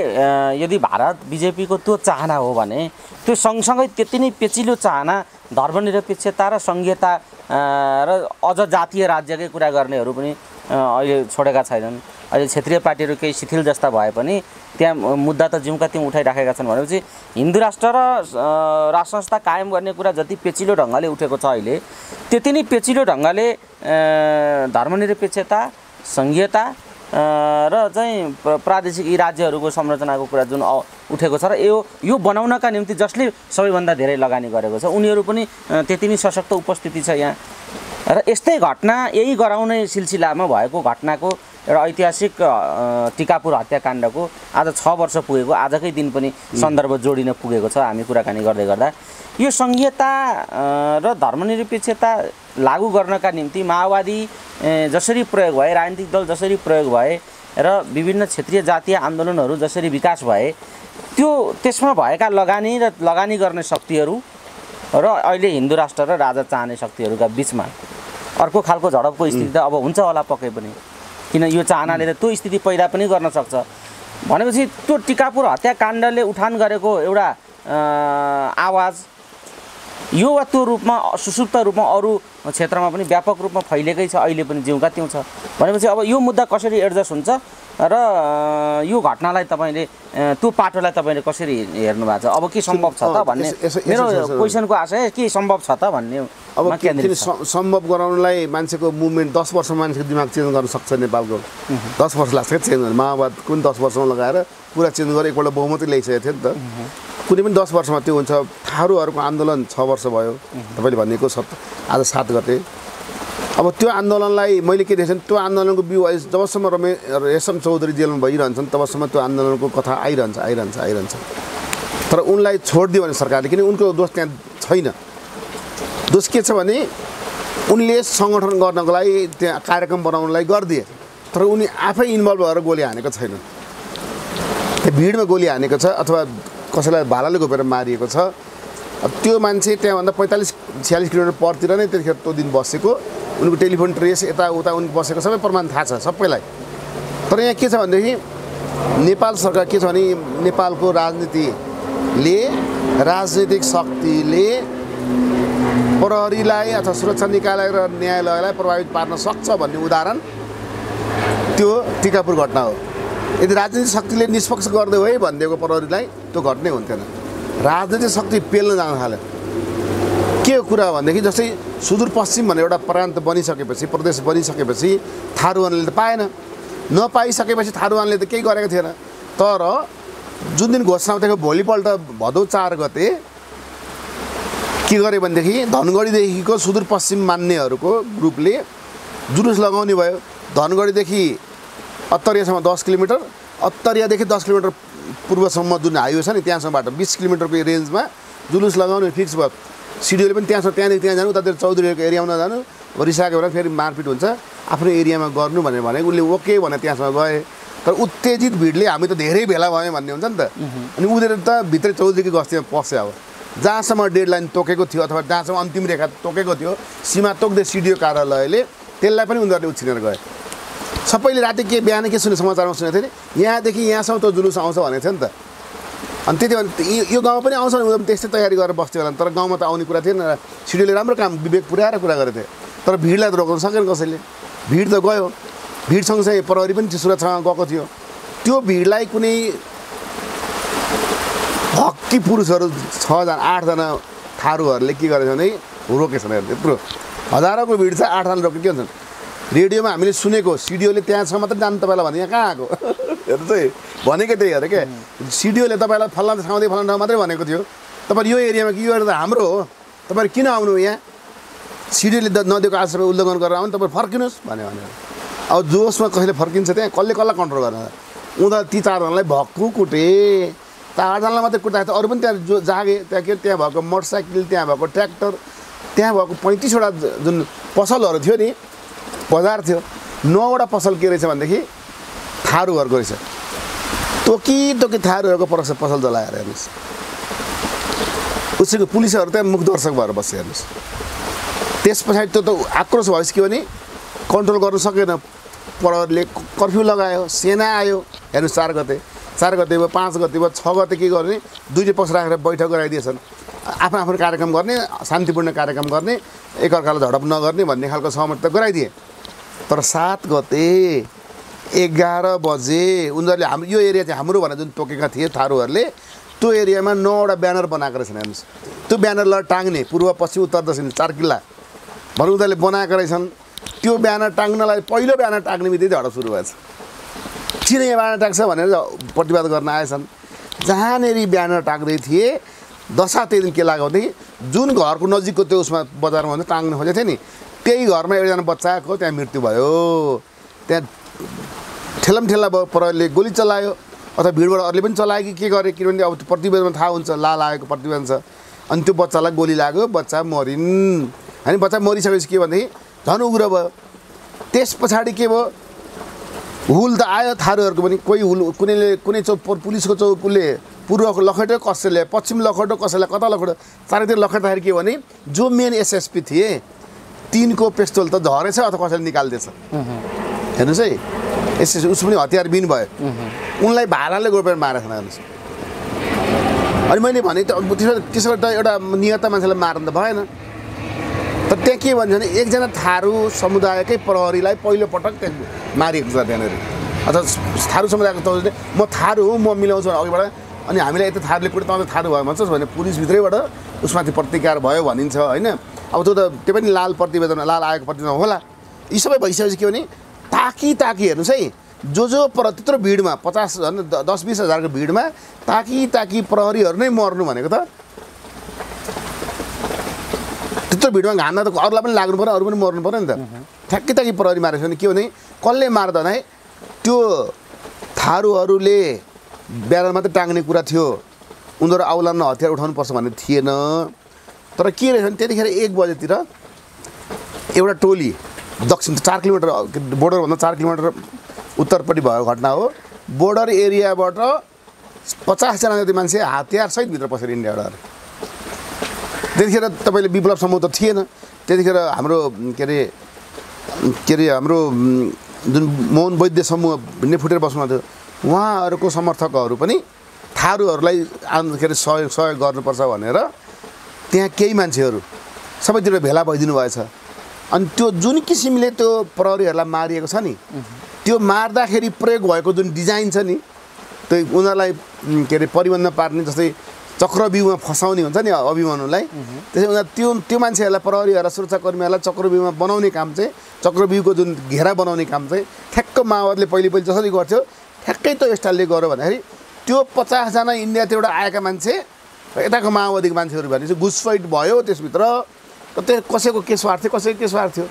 यदि भारत बिजेपीको त्यो चाहना हो भने त्यो सँगसँगै त्यति नै पेचिलो चाहना धर्मनिरपेक्षता र सङ्घीयता र अझ जातीय राज्यकै कुरा गर्नेहरू पनि अहिले छोडेका छैनन् अहिले क्षेत्रीय पार्टीहरू केही शिथिल जस्ता भए पनि त्यहाँ मुद्दा त जिउँका त्यहाँ उठाइराखेका छन् भनेपछि हिन्दू राष्ट्र र राष्ट्र संस्था कायम गर्ने कुरा जति पेचिलो ढङ्गले उठेको छ अहिले त्यति नै पेचिलो ढङ्गले धर्मनिरपेक्षता सङ्घीयता र चाहिँ प्रादेशिक यी राज्यहरूको संरचनाको कुरा जुन उठेको छ र यो बनाउनका निम्ति जसले सबैभन्दा धेरै लगानी गरेको छ उनीहरू पनि त्यति नै सशक्त उपस्थिति छ यहाँ र यस्तै घटना यही गराउने सिलसिलामा भएको घटनाको एउटा ऐतिहासिक टिकापुर हत्याकाण्डको आज 6 वर्ष पुगेको आजकै दिन पनि सन्दर्भ जोडिन पुगेको छ हामी कुराकानी गर्दै गर्दा यो सङ्घीयता र धर्मनिरपेक्षता लागू गर्नका निम्ति माओवादी जसरी प्रयोग भए राजनीतिक दल जसरी प्रयोग भए र विभिन्न क्षेत्रीय जातीय आन्दोलनहरू जसरी विकास भए त्यसमा भएका लगानी गर्ने शक्तिहरू र अहिले हिन्दू राष्ट्र र राजा चाहने शक्तिहरूका बिचमा अर्को खालको झडपको स्थिति त अब हुन्छ होला पक्कै पनि, किन यो चाहनाले त त्यो स्थिति पैदा पनि गर्न सक्छ। भनेपछि त्यो टिकापुर हत्याकाण्डले उठान गरेको एउटा आवाज यो वा त्यो रूपमा सुसुप्त रूपमा अरू क्षेत्रमा पनि व्यापक रूपमा फैलिएकै छ, अहिले पनि जिउँका त्यौँ छ। भनेपछि अब यो मुद्दा कसरी एडजस्ट हुन्छ र यो घटनालाई तपाईँले त्यो पाटोलाई तपाईँले कसरी हेर्नु भएको छ? अब के सम्भव छ त भन्ने मेरो क्वेसनको आशय के सम्भव छ त भन्ने। अब सम्भव गराउनलाई मान्छेको मुभमेन्ट 10 वर्षमा मान्छेको दिमाग चेन्ज गर्न सक्छ नेपालको? 10 वर्ष लाग्छ चेन्ज गर्न। माओवाद कुन 10 वर्षमा लगाएर पुरा चेन्ज गरेर एकपल्ट बहुमतै ल्याइसकेको थियो नि त। कुनै पनि 10 वर्षमा त्यो हुन्छ। थारूहरूको आन्दोलन 6 वर्ष भयो तपाईँले भनेको आज 7 गते। अब त्यो आन्दोलनलाई मैले के देखेँ, त्यो आन्दोलनको बिउ जबसम्म रेशम चौधरी जेलमा भइरहन्छन् तबसम्म त्यो आन्दोलनको कथा आइरहन्छ। तर उनलाई छोडिदियो भने सरकारले, किन उनको दोष त्यहाँ छैन। दोष के छ भने उनले सङ्गठन गर्नको लागि त्यहाँ कार्यक्रम बनाउनलाई गरिदिए, तर उनी आफै इन्भल्भ भएर गोली हानेको छैन। त्यो भिडमा गोली हानेको छ अथवा कसैलाई भालाले घोपेर मारिएको छ। त्यो मान्छे त्यहाँभन्दा 45-46 किलोमिटर परतिर नै त्यतिखेर त्यो दिन बसेको, उनको टेलिफोन ट्रेस यताउता उनी बसेको सबै प्रमाण थाहा छ सबैलाई। तर यहाँ के छ भनेदेखि नेपाल सरकार के छ भने नेपालको राजनीतिक शक्तिले प्रहरीलाई अथवा सुरक्षा निकाय र न्यायालयलाई प्रभावित पार्न सक्छ भन्ने उदाहरण त्यो टिकापुर घटना हो। यदि राजनीतिक शक्तिले निष्पक्ष गर्दै हो है भनिदिएको प्रहरीलाई त्यो घट्नै हुन्थेन। राजनीतिक शक्ति पेल्न जान थाल्यो। के कुरा भनेदेखि जस्तै सुदूरपश्चिम भनेर एउटा प्रान्त बनिसकेपछि, प्रदेश बनिसकेपछि थारूहरूले त पाएन। नपाइसकेपछि थारूहरूले त केही गरेको थिएन। तर जुन दिन घोषणा उठेको भोलिपल्ट भदौ 4 गते के गरे भनेदेखि धनगढीदेखिको सुदूरपश्चिम मान्नेहरूको ग्रुपले जुलुस लगाउने भयो। धनगढीदेखि अत्तरियासम्म 10 किलोमिटर, अत्तरियादेखि 10 किलोमिटर पूर्वसम्म जुन हाइवे छ नि त्यहाँसम्मबाट 20 किलोमिटरको रेन्जमा जुलुस लगाउने फिक्स भयो। सिडिओले पनि त्यहाँदेखि त्यहाँ जानु, उतातिर चौधरीहरूको एरियामा नजानु, रिसाएको बेला फेरि मारपिट हुन्छ, आफ्नो एरियामा गर्नु भने उसले ओके भने त्यहाँसम्म गए। तर उत्तेजित भिडले हामी त धेरै भेला भयौँ भन्ने हुन्छ नि त। अनि उनीहरू त भित्रै चौधरीको गस्तीमा पस्यो। अब जहाँसम्म डेडलाइन तोकेको थियो अथवा जहाँसम्म अन्तिम रेखा तोकेको थियो सीमा तोक्दै सिडिओ कार्यालयले त्यसलाई पनि उनीहरूले उछिनेर गए। सबैले राति के बिहान के सुने समाचारमा सुनेको थियो नि, यहाँदेखि यहाँसम्म त्यो जुलुस आउँछ भनेको थियो नि त। अनि त्यति भने यो गाउँ पनि आउँछ भने उनीहरू त्यस्तै तयारी गरेर बस्थ्यो होला। तर गाउँमा त आउने कुरा थिएन। सिडिओले राम्रो काम विवेक पुर्याएर कुरा गरेको थियो। तर भिडलाई त रोक्न सकेन कसैले। भिड त गयो। भिड सँगसँगै प्रहरी पनि सुरक्षामा गएको थियो। त्यो भिडलाई कुनै हक्की पुरुषहरू 6-8 जना थारूहरूले के गरेछ भने रोकेछन्। यत्रो हजारौँको भिड छ, 8 जना रोके के हुन्छन्। रेडियोमा हामीले सुनेको सिडिओले त्यहाँसम्म मात्रै जानु तपाईँलाई भने यहाँ कहाँ आएको हेर्नु चाहिँ भनेकै त्यही अरे क्या। सिडिओले तपाईँलाई फल्ना ठाउँदेखि फल्ना ठाउँ मात्रै भनेको थियो। तपाईँ यो एरियामा कि यो एरिया त हाम्रो हो, तपाईँ किन आउनु यहाँ? सिडिओले नदिएको आश्रय उल्लङ्घन गरेर आउनु, तपाईँ फर्किनुहोस् भनेर। अब जोसमा कसैले फर्किन्छ त्यहाँ कसलाई कन्ट्रोल गर्न? उनीहरू ती 4 जनालाई भक्कु कुटे। 4 जनालाई मात्रै कुट्दाखेरि त अरू पनि त्यहाँ जागे। त्यहाँ भएको मोटरसाइकल, त्यहाँ भएको ट्र्याक्टर, त्यहाँ भएको 35 वटा जुन पसलहरू थियो नि, बजार थियो, 9 वटा पसल के रहेछ भनेदेखि थारूहरूको रहेछ। तोकी थारूहरूको पसल जलाएर हेर्नुहोस्। उसको पुलिसहरू त्यहाँ मुखदर्शक भएर बस्यो हेर्नुहोस्। त्यस पछाडि त्यो त आक्रोश भएपछि के भने कन्ट्रोल गर्न सकेन। प्रहरीले कर्फ्यू लगायो, सेना आयो। हेर्नुहोस् 4 गते भयो, 5 गते भयो, 6 गते के गर्ने, 2 पक्ष राखेर बैठक गराइदिएछन्। आफ्नो कार्यक्रम गर्ने, शान्तिपूर्ण कार्यक्रम गर्ने, एकअर्कालाई झडप नगर्ने भन्ने खालको सहमति त गराइदिए। तर 7 गते 11 बजे उनीहरूले यो एरिया चाहिँ हाम्रो भनेर जुन तोकेका थिए थारूहरूले, त्यो एरियामा 9 वटा ब्यानर बनाएको रहेछन्। हेर्नुहोस् त्यो ब्यानरलाई टाङ्ने पूर्व पश्चिम उत्तर दक्षिण 4 किल्ला भएर उनीहरूले बनाएका रहेछन्। त्यो ब्यानर टाङ्नलाई पहिलो ब्यानर टाङ्ने बित्तिकै झडप सुरु भएछ। किन यहाँ ब्यानर टाक्छ भनेर प्रतिवाद गर्न आएछन्। जहाँनेरि ब्यानर टाक्दै थिए दशा त्यही दिन के लाग्यो भनेदेखि जुन घरको नजिकको त्यो उसमा बजारमा भने टाङ्न खोजेको थियो नि, त्यही घरमा एकजना बच्चाको त्यहाँ मृत्यु भयो। त्यहाँ ठेलमठेला भयो, प्रहरीले गोली चलायो अथवा भिडबाट अरूले पनि चलायो कि के गरे, किनभने अब प्रतिवेदनमा थाहा हुन्छ लागेको प्रतिवेदन छ। अनि त्यो बच्चालाई गोली लाग्यो, बच्चा मरिन्। होइन बच्चा मरिसकेपछि के भनेदेखि झन् उग्र भयो। त्यस पछाडि के भयो, हुल त आयो थारूहरूको पनि कोही हुल कुनै पुलिसको चौकले पूर्वको लखेट्यो कसैले पश्चिम लखेट्यो कसैलाई कता लखेट्यो चारैतिर लखेट्दाखेरि के भने जो मेन एसएसपी थिए तिनको पिस्तोल त झरेछ अथवा कसैले निकाल्दैछ हेर्नुहोस् है एसएसपी उस पनि हतियारबिन भयो उनलाई भालाले गोपेर मारेछ हेर्नुहोस् अनि मैले भने त त्यसो त एउटा नियत मान्छेलाई मार्न त भएन तर त्यहाँ के भन्छ भने एकजना थारू समुदायकै प्रहरीलाई पहिलोपटक त्यहाँ मारिएको छ त्यहाँनिर अथवा थारू समुदायको त म थारू हुँ म मिलाउँछु अघिबाट अनि हामीलाई यता थारूले कुरो त थारू भयो भन्छस् भने पुलिसभित्रैबाट उसमाथि प्रतिकार भयो भनिन्छ होइन अब त्यो पनि लाल प्रतिवेदन लाल आएको प्रतिवेदन होला यी सबै भइसकेपछि के भने ताकि हेर्नुहोस् है जो त्यत्रो भिडमा 10-20 हजारको भिडमा ताकि प्रहरीहरू नै मर्नु भनेको त त्यत्रो भिडमा घाममा त अरूलाई पनि लाग्नु पर्यो अरू पनि मर्नु पर्यो नि त ठ्याक्कै प्रहरी मारेको छ भने के भने कसले मार्दा नै त्यो थारूहरूले ब्यारल मात्रै टाङ्ने कुरा थियो उनीहरू आउलान्न हतियार उठाउनुपर्छ भन्ने थिएन तर के रहेछ भने त्यतिखेर 1 बजेतिर एउटा टोली दक्षिण 4 किलोमिटर बोर्डरभन्दा 4 किलोमिटर उत्तरपट्टि भएको घटना हो बोर्डर एरियाबाट 50 जना जति मान्छे हतियारसहित भित्र पसेर इन्डियाबाट त्यतिखेर तपाईँले विप्लव समूह त थिएन त्यतिखेर हाम्रो के अरे हाम्रो जुन मोहन वैद्य समूह भिन्नै फुटेर बस्नु थियो उहाँहरूको समर्थकहरू पनि थारूहरूलाई के अरे सहयोग गर्नुपर्छ भनेर त्यहाँ केही मान्छेहरू सबैतिर भेला भइदिनु भएछ अनि त्यो जुन किसिमले त्यो प्रहरीहरूलाई मारिएको छ नि त्यो मार्दाखेरि प्रयोग भएको जुन डिजाइन छ नि त्यो उनीहरूलाई के अरे परिबन्ध पार्ने जस्तै चक्रव्यूहमा फसाउने हुन्छ नि अभिमन्युलाई त्यसै उनीहरू त्यो मान्छेहरूलाई प्रहरीहरूलाई सुरक्षाकर्मीहरूलाई चक्रव्यूहमा बनाउने काम चाहिँ चक्रव्यूहको जुन घेरा बनाउने काम चाहिँ ठ्याक्क माओवादीले पहिले जसरी गर्थ्यो ठ्याक्कै त्यो स्टाइलले गर्यो भन्दाखेरि त्यो 50 जना इन्डियाबाट आएका मान्छे यताको माओवादीको मान्छेहरू भनेपछि घुसपैठ भयो त्यसभित्र त्यो कसैको के स्वार्थ थियो कसैको के स्वार्थ थियो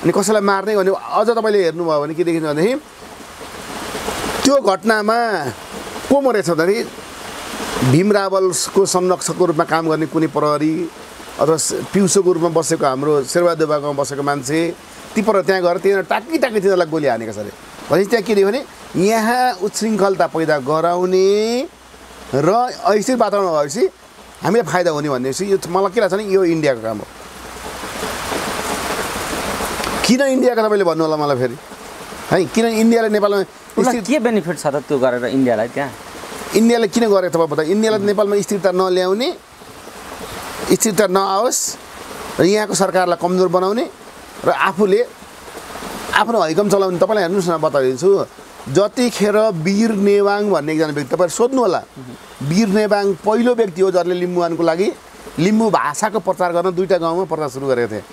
अनि कसैलाई मार्ने भने अझ तपाईँले हेर्नुभयो भने के देखिन्छ भनेदेखि त्यो घटनामा को मरेछ भन्दाखेरि भीम रावलको संरक्षकको रूपमा काम गर्ने कुनै प्रहरी अथवा पिउसोको रूपमा बसेको हाम्रो शेरबहादुर बागमा बसेको मान्छे ती प्रहरी त्यहाँ गएर तिनीहरू टाकी तिनीहरूलाई गोली हानेको छ अरे भनेपछि त्यहाँ के दियो भने यहाँ उच्छृङ्खलता पैदा गराउने र अस्थिर वातावरण भएपछि हामीलाई फाइदा हुने भनेपछि यो मलाई के लाग्छ भने यो इन्डियाको काम हो किन इन्डियाको तपाईँले भन्नु होला मलाई फेरि है किन इन्डियाले नेपालमा के बेनिफिट छ त त्यो गरेर इन्डियालाई त्यहाँ इन्डियाले किन गरे तपाईँ बताउ इन्डियालाई नेपालमा स्थिरता नल्याउने स्थिरता नआओस् र यहाँको सरकारलाई कमजोर बनाउने र आफूले आफ्नो हैकम चलाउने तपाईँलाई हेर्नुहोस् न बताइदिन्छु जतिखेर वीर नेवाङ भन्ने एकजना व्यक्ति तपाईँहरू सोध्नु होला वीर नेवाङ पहिलो व्यक्ति हो जसले लिम्बुवानको लागि लिम्बू भाषाको प्रचार गर्न 2टा गाउँमा प्रचार सुरु गरेको थिए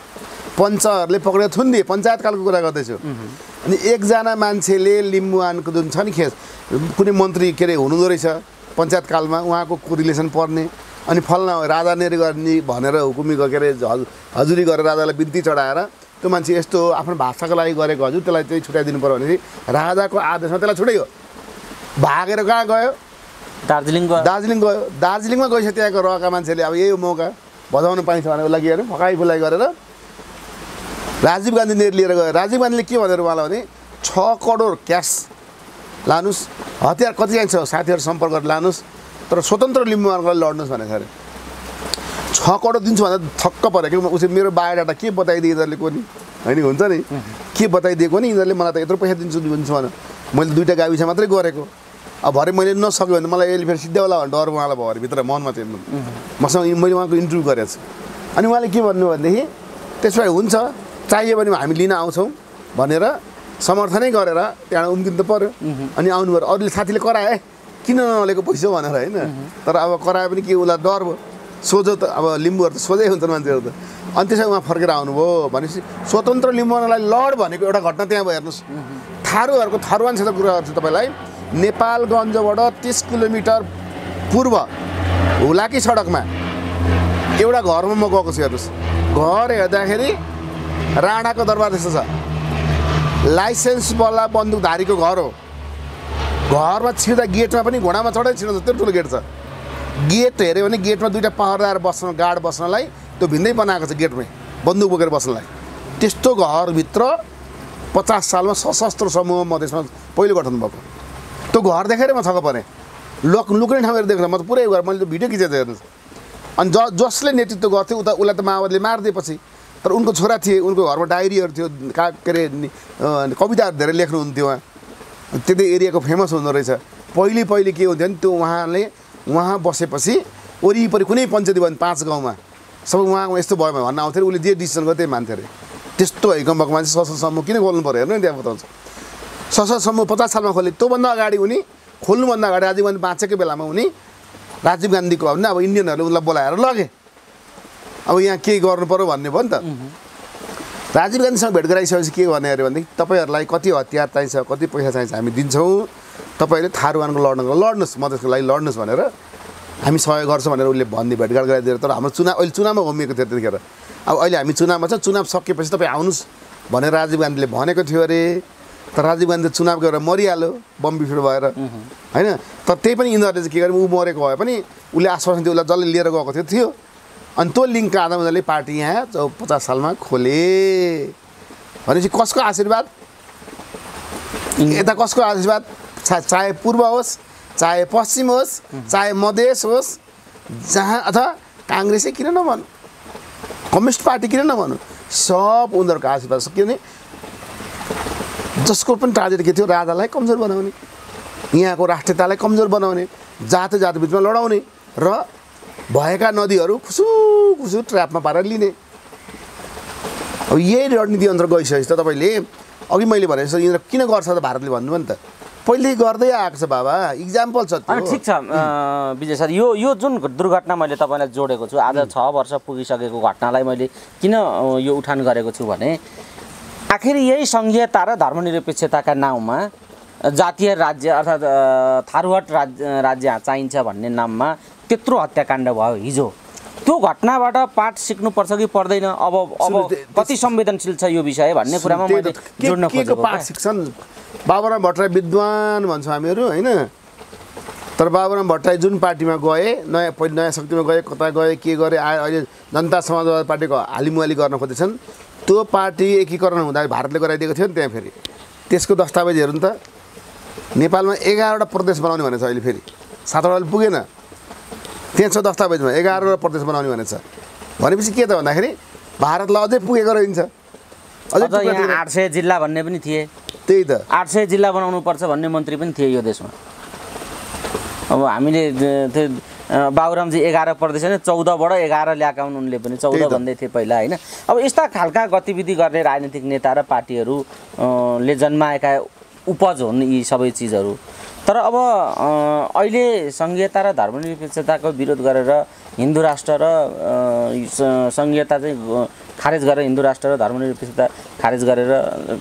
पञ्चहरूले पक्रेर थुनिदिए पञ्चायतकालको कुरा गर्दैछु अनि एकजना मान्छेले लिम्बुवानको जुन छ नि खेस कुनै मन्त्री के अरे हुनुहुँदो रहेछ पञ्चायतकालमा उहाँको रिलेसन पर्ने अनि फल्ना राजा नेरी गर्ने भनेर हुकुमी के अरे हजुरी गरेर राजालाई बिन्ती चढाएर त्यो मान्छे यस्तो आफ्नो भाषाको लागि गरेको हजुर त्यसलाई चाहिँ छुट्याइदिनु पर्यो भनेपछि राजाको आदेशमा त्यसलाई छुट्याइयो भागेर कहाँ गयो दार्जिलिङ गयो दार्जिलिङमा गएपछि त्यहाँको रहेका मान्छेले अब यही मौका बजाउनु पाइन्छ भनेको लागि हेर्नु फकाइ फुलाइ गरेर राजीव गान्धी नेर लिएर गयो राजीव गान्धीले के भनेर उहाँलाई भने 6 करोड क्यास लानुहोस् हतियार कति चाहिन्छ साथीहरू सम्पर्क गरेर लानुहोस् तर स्वतन्त्र लिम्बुवानलाई लड्नुहोस् भनेको अरे 6 करोड दिन्छु भन्दा थक्क पऱ्यो कि उसले मेरो बायोडाटा के बताइदिए यिनीहरूले कोनी होइन हुन्छ नि के बताइदिएको नि यिनीहरूले मलाई त यत्रो पैसा दिन्छु भने मैले 2टा गाविस मात्रै गरेको अब भरे मैले नसक्यो भने मलाई यसले फेरि सिद्धै होला भने डर उहाँलाई भयो अरे भित्र मनमा चाहिँ मसँग मैले उहाँको इन्टरभ्यू गरेको छु अनि उहाँले के भन्नु भनेदेखि त्यसो भए हुन्छ चाहियो भने हामी लिन आउँछौँ भनेर समर्थनै गरेर त्यहाँ उम्किनु त पर्यो अनि आउनु पर्यो अरूले साथीले कराए किन नलेको पैसा भनेर होइन तर अब कराए पनि के उसलाई डर भयो सोझो त अब लिम्बूहरू त सोझै हुन्छन् मान्छेहरू त अनि त्यसै उहाँ फर्केर आउनुभयो भनेपछि स्वतन्त्र लिम्बुवानलाई लड भनेको एउटा घटना त्यहाँ भयो हेर्नुहोस् थारूहरूको थरुवान क्षेत्र कुरा गर्छु तपाईँलाई नेपालगञ्जबाट 30 किलोमिटर पूर्व हुलाकी सडकमा एउटा घरमा म गएको छु हेर्नुहोस् घर हेर्दाखेरि राणाको दरबार जस्तो छ लाइसेन्सवाला बन्दुकधारीको घर हो घरमा छिर्दा गेटमा पनि घोडामा चढै छिर्नु त्यत्रो ठुलो गेट छ गेट हेऱ्यो भने गेटमा 2टा पहरेदार बस्न गार्ड बस्नलाई त्यो भिन्दै बनाएको छ गेटमै बन्दुक बोकेर बस्नलाई त्यस्तो घरभित्र 50 सालमा सशस्त्र समूह मधेसमा पहिलो गठन भएको। त्यो घर देखेर म छक्क परेँ। लुक्ने ठाउँहरू देख्न म त पुरै घर मैले भिडियो खिचेको हेर्नुहोस्। अनि जसले नेतृत्व गर्थ्यो उता उसलाई त माओवादीले मारिदिएपछि, तर उनको छोरा थिए, उनको घरमा डायरीहरू थियो, के अरे कविताहरू धेरै लेख्नुहुन्थ्यो। त्यति एरियाको फेमस हुँदो रहेछ। पहिले के हुन्थ्यो भने त्यो उहाँ बसेपछि वरिपरि कुनै पञ्चायती भयो भने 5 गाउँमा सबै उहाँको यस्तो भयो भने भन्न आउँथ्यो, उसले जे डिसिसन गर्यो त्यही मान्थ्यो अरे। त्यस्तो भइकम्बाको मान्छे सशस्त्र समूह किन खोल्नु पऱ्यो हेर्नु नि, त्यहाँ बताउँछ। सशस्त्र समूह 50 सालमा खोले। त्योभन्दा अगाडि उनी खोल्नुभन्दा अगाडि राजीव गान्धी बाँचेकै बेलामा उनी राजीव गान्धीको अब इन्डियनहरूले उसलाई बोलाएर लगे, अब यहाँ के गर्नु पऱ्यो भन्ने भयो नि त। राजीव गान्धीसँग भेट गराइसकेपछि के गर्ने अरे भनेदेखि तपाईँहरूलाई कति हतियार चाहिन्छ, कति पैसा चाहिन्छ हामी दिन्छौँ, तपाईँहरूले थारूवानको लड्नुहोस्, मधेसको लागि लड्नुहोस् भनेर हामी सहयोग गर्छौँ भनेर उसले भन्ने भेटघाट गराइदिएर। तर हाम्रो अहिले चुनावमा घुमिएको थियो त्यतिखेर। अब अहिले हामी चुनावमा छ, चुनाव सकेपछि तपाईँ आउनुहोस् भनेर राजीव गान्धीले भनेको थियो अरे। तर राजीव गान्धी चुनाव गएर मरिहाल्यो बम विस्फोट भएर, होइन। तर त्यही पनि यिनीहरूले चाहिँ के गरे, ऊ मरेको भए पनि उसले आश्वासन थियो, उसलाई जसले लिएर गएको थियो। अनि त्यो लिङ्कका आधारमा उनीहरूले पार्टी यहाँ 50 सालमा खोले। भनेपछि कसको आशीर्वाद, यता कसको आशीर्वाद, चाहे पूर्व होस्, चाहे पश्चिम होस्, चाहे मधेस होस्, जहाँ अथवा काङ्ग्रेसै किन नभनु, कम्युनिस्ट पार्टी किन नभनु, सब उनीहरूको आशीर्वाद। किनभने जसको पनि टार्गेट के थियो, राजालाई कमजोर बनाउने, यहाँको राष्ट्रियतालाई कमजोर बनाउने, जात बिचमा लडाउने र भएका नदीहरू खुसु ट्र्यापमा पारेर लिने। अब यही रणनीति अन्तर गइसकेपछि त तपाईँले अघि मैले भने जस्तो यिनीहरू किन गर्छ त भारतले भन्नुभयो नि त, पहिल्यै गर्दै आएको छ बाबा, इक्जाम्पल छ। ठिक छ विजय सर, यो जुन दुर्घटना मैले तपाईँलाई जोडेको छु, आज 6 वर्ष पुगिसकेको घटनालाई मैले किन यो उठान गरेको छु भने आखिर यही सङ्घीयता र धर्मनिरपेक्षताका नाउँमा जातीय राज्य अर्थात् थारूहट राज्य चाहिन्छ भन्ने नाममा त्यत्रो हत्याकाण्ड भयो हिजो। त्यो घटनाबाट पाठ सिक्नुपर्छ कि पर्दैन, अब कति संवेदनशील छ यो विषय भन्ने कुरामा मैले जोड्न खोजेको। पाठ सिक्छन् बाबुराम भट्टराई विद्वान भन्छौँ हामीहरू, होइन। तर बाबुराम भट्टराई जुन पार्टीमा गए, नयाँ शक्तिमा गए, कता गए, के गरे, अहिले जनता समाजवादी पार्टीको हालिमुहाली गर्न खोजेछन्। त्यो पार्टी एकीकरण हुँदा भारतले गराइदिएको थियो नि, त्यहाँ फेरि त्यसको दस्तावेज हेर्नु त, नेपालमा 11वटा प्रदेश बनाउने भनेछ, अहिले फेरि 7वटा पुगेन, त्यहाँ छ दस्तावेजमा 11वटा प्रदेश बनाउने भनेछ। भनेपछि के त भन्दाखेरि भारतलाई अझै पुगेको रहन्छ, अझै 800 जिल्ला भन्ने पनि थिए। त्यही त 800 जिल्ला बनाउनु पर्छ भन्ने मन्त्री पनि थिए यो देशमा। अब हामीले त्यो बाबुरामजी 11 प्रदेश होइन 14बाट 11 ल्याएका हुन्, उनले पनि 14 भन्दै थिए पहिला, होइन। अब यस्ता खालका गतिविधि गर्ने राजनीतिक नेता र पार्टीहरूले जन्माएका उपज हुन् यी सबै चिजहरू। तर अब अहिले सङ्घीयता र धर्मनिरपेक्षताको विरोध गरेर हिन्दू राष्ट्र र सङ्घीयता चाहिँ खारेज गरेर हिन्दू राष्ट्र र धर्मनिरपेक्षता खारेज गरेर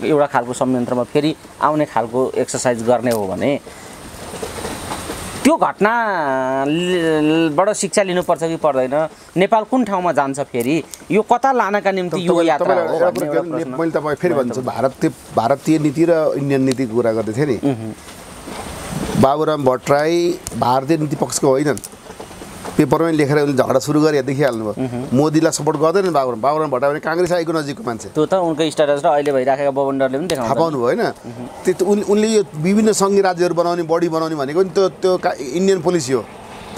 एउटा खालको संयन्त्रमा फेरि आउने खालको एक्सर्साइज गर्ने हो भने त्यो घटनाबाट शिक्षा लिनुपर्छ कि पर्दैन, नेपाल कुन ठाउँमा जान्छ, फेरि यो कता लानका निम्ति यो यात्रा हो भन्ने एउटा प्रश्न। मैले तपाईँ फेरि भन्छु, भारतीय नीति र इन्डियन नीतिको कुरा गर्दै थिएँ नि। बाबुराम भट्टराई भारतीय नीति पक्षको होइनन्, पेपरमै लेखेर उनले झगडा सुरु गरे देखिहाल्नु भयो। मोदीलाई सपोर्ट गर्दैन बाबुराम भट्टराई भने काङ्ग्रेस आएको नजिकको मान्छे। त्यो त उनको स्ट्याटस र अहिले भइराखेका बवन्डरले पनि देखाउनु थाहा पाउनु भयो, होइन। त्यो उनले यो विभिन्न सङ्घीय राज्यहरू बनाउने, बढी बनाउने भनेको नि त्यो इन्डियन पोलिसी हो।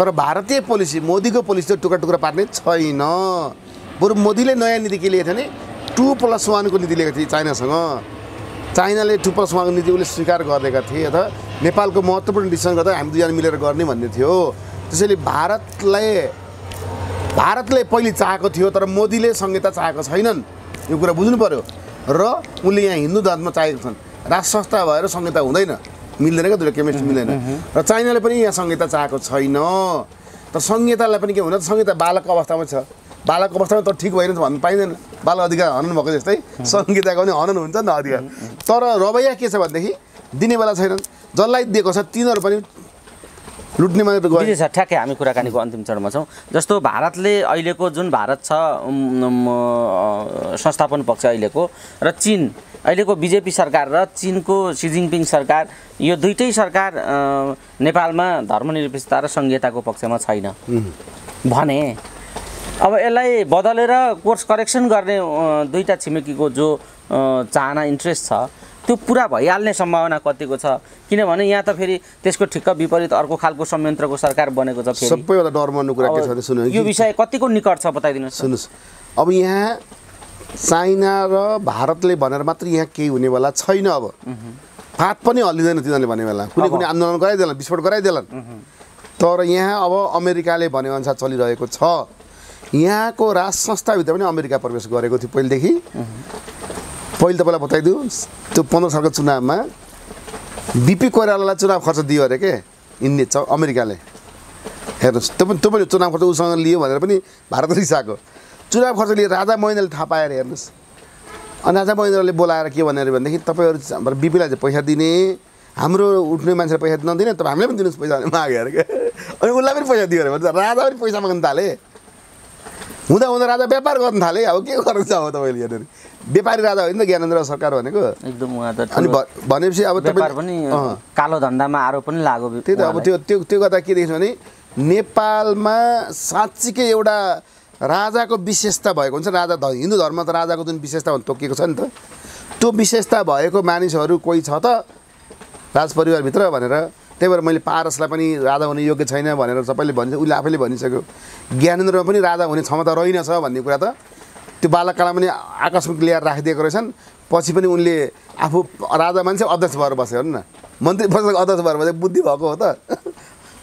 तर भारतीय पोलिसी, मोदीको पोलिसी त टुक्रा टुक्रा पार्ने छैन। बरु मोदीले नयाँ नीति के लिएको थियो भने 2+1 को नीति लिएको थियो चाइनासँग। चाइनाले 2+1 को नीति उसले स्वीकार गरेका थिए, अथवा नेपालको महत्त्वपूर्ण डिसिसन गर्दा हामी दुईजना मिलेर गर्ने भन्ने थियो। त्यसैले भारतले पहिले चाहेको थियो, तर मोदीले संहिता चाहेको छैनन्, यो कुरा बुझ्नु पर्यो। र उनले यहाँ हिन्दू धर्म चाहेको छन्, राष्ट्र संस्था भएर संहिता हुँदैन, मिल्दैन क्या, दुईवटा केमिस्ट्री मिल्दैन। र चाइनाले पनि यहाँ संहिता चाहेको छैन। तर संहितालाई पनि के हुन त, संहिता बालक अवस्थामा छ, बालक अवस्थामा त ठिक भएन भन्नु पाइँदैन, बाल अधिकार हनन भएको जस्तै संहिताको पनि हनन हुन्छ नि त अधिकार। तर रवैया के छ भनेदेखि दिने बेला छैनन्, जसलाई दिएको छ तिनीहरू पनि लुट्ने मात्रै गए। छ। ठ्याक्कै हामी कुराकानीको अन्तिम चरणमा छौँ। जस्तो भारतले अहिलेको जुन भारत छ संस्थापन पक्ष अहिलेको, र चीन अहिलेको बिजेपी सरकार र चीनको सी जिनपिङ सरकार, यो दुईटै सरकार नेपालमा धर्मनिरपेक्षता र संघीयताको पक्षमा छैन भने अब यसलाई बदलेर कोर्स करेक्सन गर्ने दुईटा छिमेकीको जो चाहना, इन्ट्रेस्ट छ, त्यो पुरा भइहाल्ने सम्भावना कतिको छ? किनभने यहाँ त फेरि त्यसको ठिक्क विपरीत अर्को खालको संयन्त्रको सरकार बनेको छ। फेरि सबैभन्दा डर मान्नु कुरा के छ भने सुन्नु, यो विषय कतिको निकट छ बताइदिनुहोस्। सुन्नुहोस्, अब यहाँ चाइना र भारतले भनेर मात्र यहाँ केही हुनेवाला छैन। अब फाट पनि हल्लिँदैन तिनीहरूले भने बेला, कुनै कुनै आन्दोलन गराइदेलान्, विस्फोट गराइदेलान्। तर यहाँ अब अमेरिकाले भनेअनुसार चलिरहेको छ। यहाँको राज संस्थाभित्र पनि अमेरिका प्रवेश गरेको थियो पहिलेदेखि। पहिले तपाईँलाई बताइदिउँ, त्यो 15 सालको चुनावमा बिपी कोइरालालाई चुनाव खर्च दियो अरे के अमेरिकाले। हेर्नुहोस्, त्यो पनि चुनाव खर्च उसँग लियो भनेर पनि भारत रिसाएको। चुनाव खर्च लिए राजा महेन्द्रले थाहा पाएर हेर्नुहोस्। अनि राजा महेन्द्रले बोलाएर के भनेर भनेदेखि तपाईँहरू हाम्रो बिपीलाई चाहिँ पैसा दिने, हाम्रो उठ्ने मान्छेलाई पैसा नदिने, तपाईँ हामीलाई पनि दिनुहोस् पैसा माग्यो अरे क्या। अनि उसलाई पनि पैसा दियो अरे भन्छ। राजा पनि पैसा माग्न थाले। हुँदा हुँदा राजा व्यापार गर्न थाले। अब के गर्नु छ अब तपाईँले हेर्नु, व्यापारी राजा होइन त ज्ञानेन्द्र सरकार भनेको एकदम। उहाँ त अनि भनेपछि अब व्यापार पनि कालो धन्दामा आरोप पनि लाग्यो। त्यही त अब त्यो गर्दा के देखिन्छ भने नेपालमा साँच्चीकै एउटा राजाको विशेषता भएको हुन्छ। राजा हिन्दू धर्म त राजाको जुन विशेषता तोकिएको छ नि त, त्यो विशेषता भएको मानिसहरू कोही छ त राजपरिवारभित्र भनेर। त्यही भएर मैले पारसलाई पनि राजा हुने योग्य छैन भनेर सबैले भनिन्छ, उसले आफैले भनिसक्यो। ज्ञानेन्द्रमा पनि राजा हुने क्षमता रहेनछ भन्ने कुरा त त्यो बालककालमा पनि आकस्मिक ल्याएर राखिदिएको रहेछन्। पछि पनि उनले आफू राजा मान्छे अध्यक्ष भएर बस्यो हेर्नु न, मन्त्री परिषदको अध्यक्ष भएर बसे बुद्धि भएको हो त।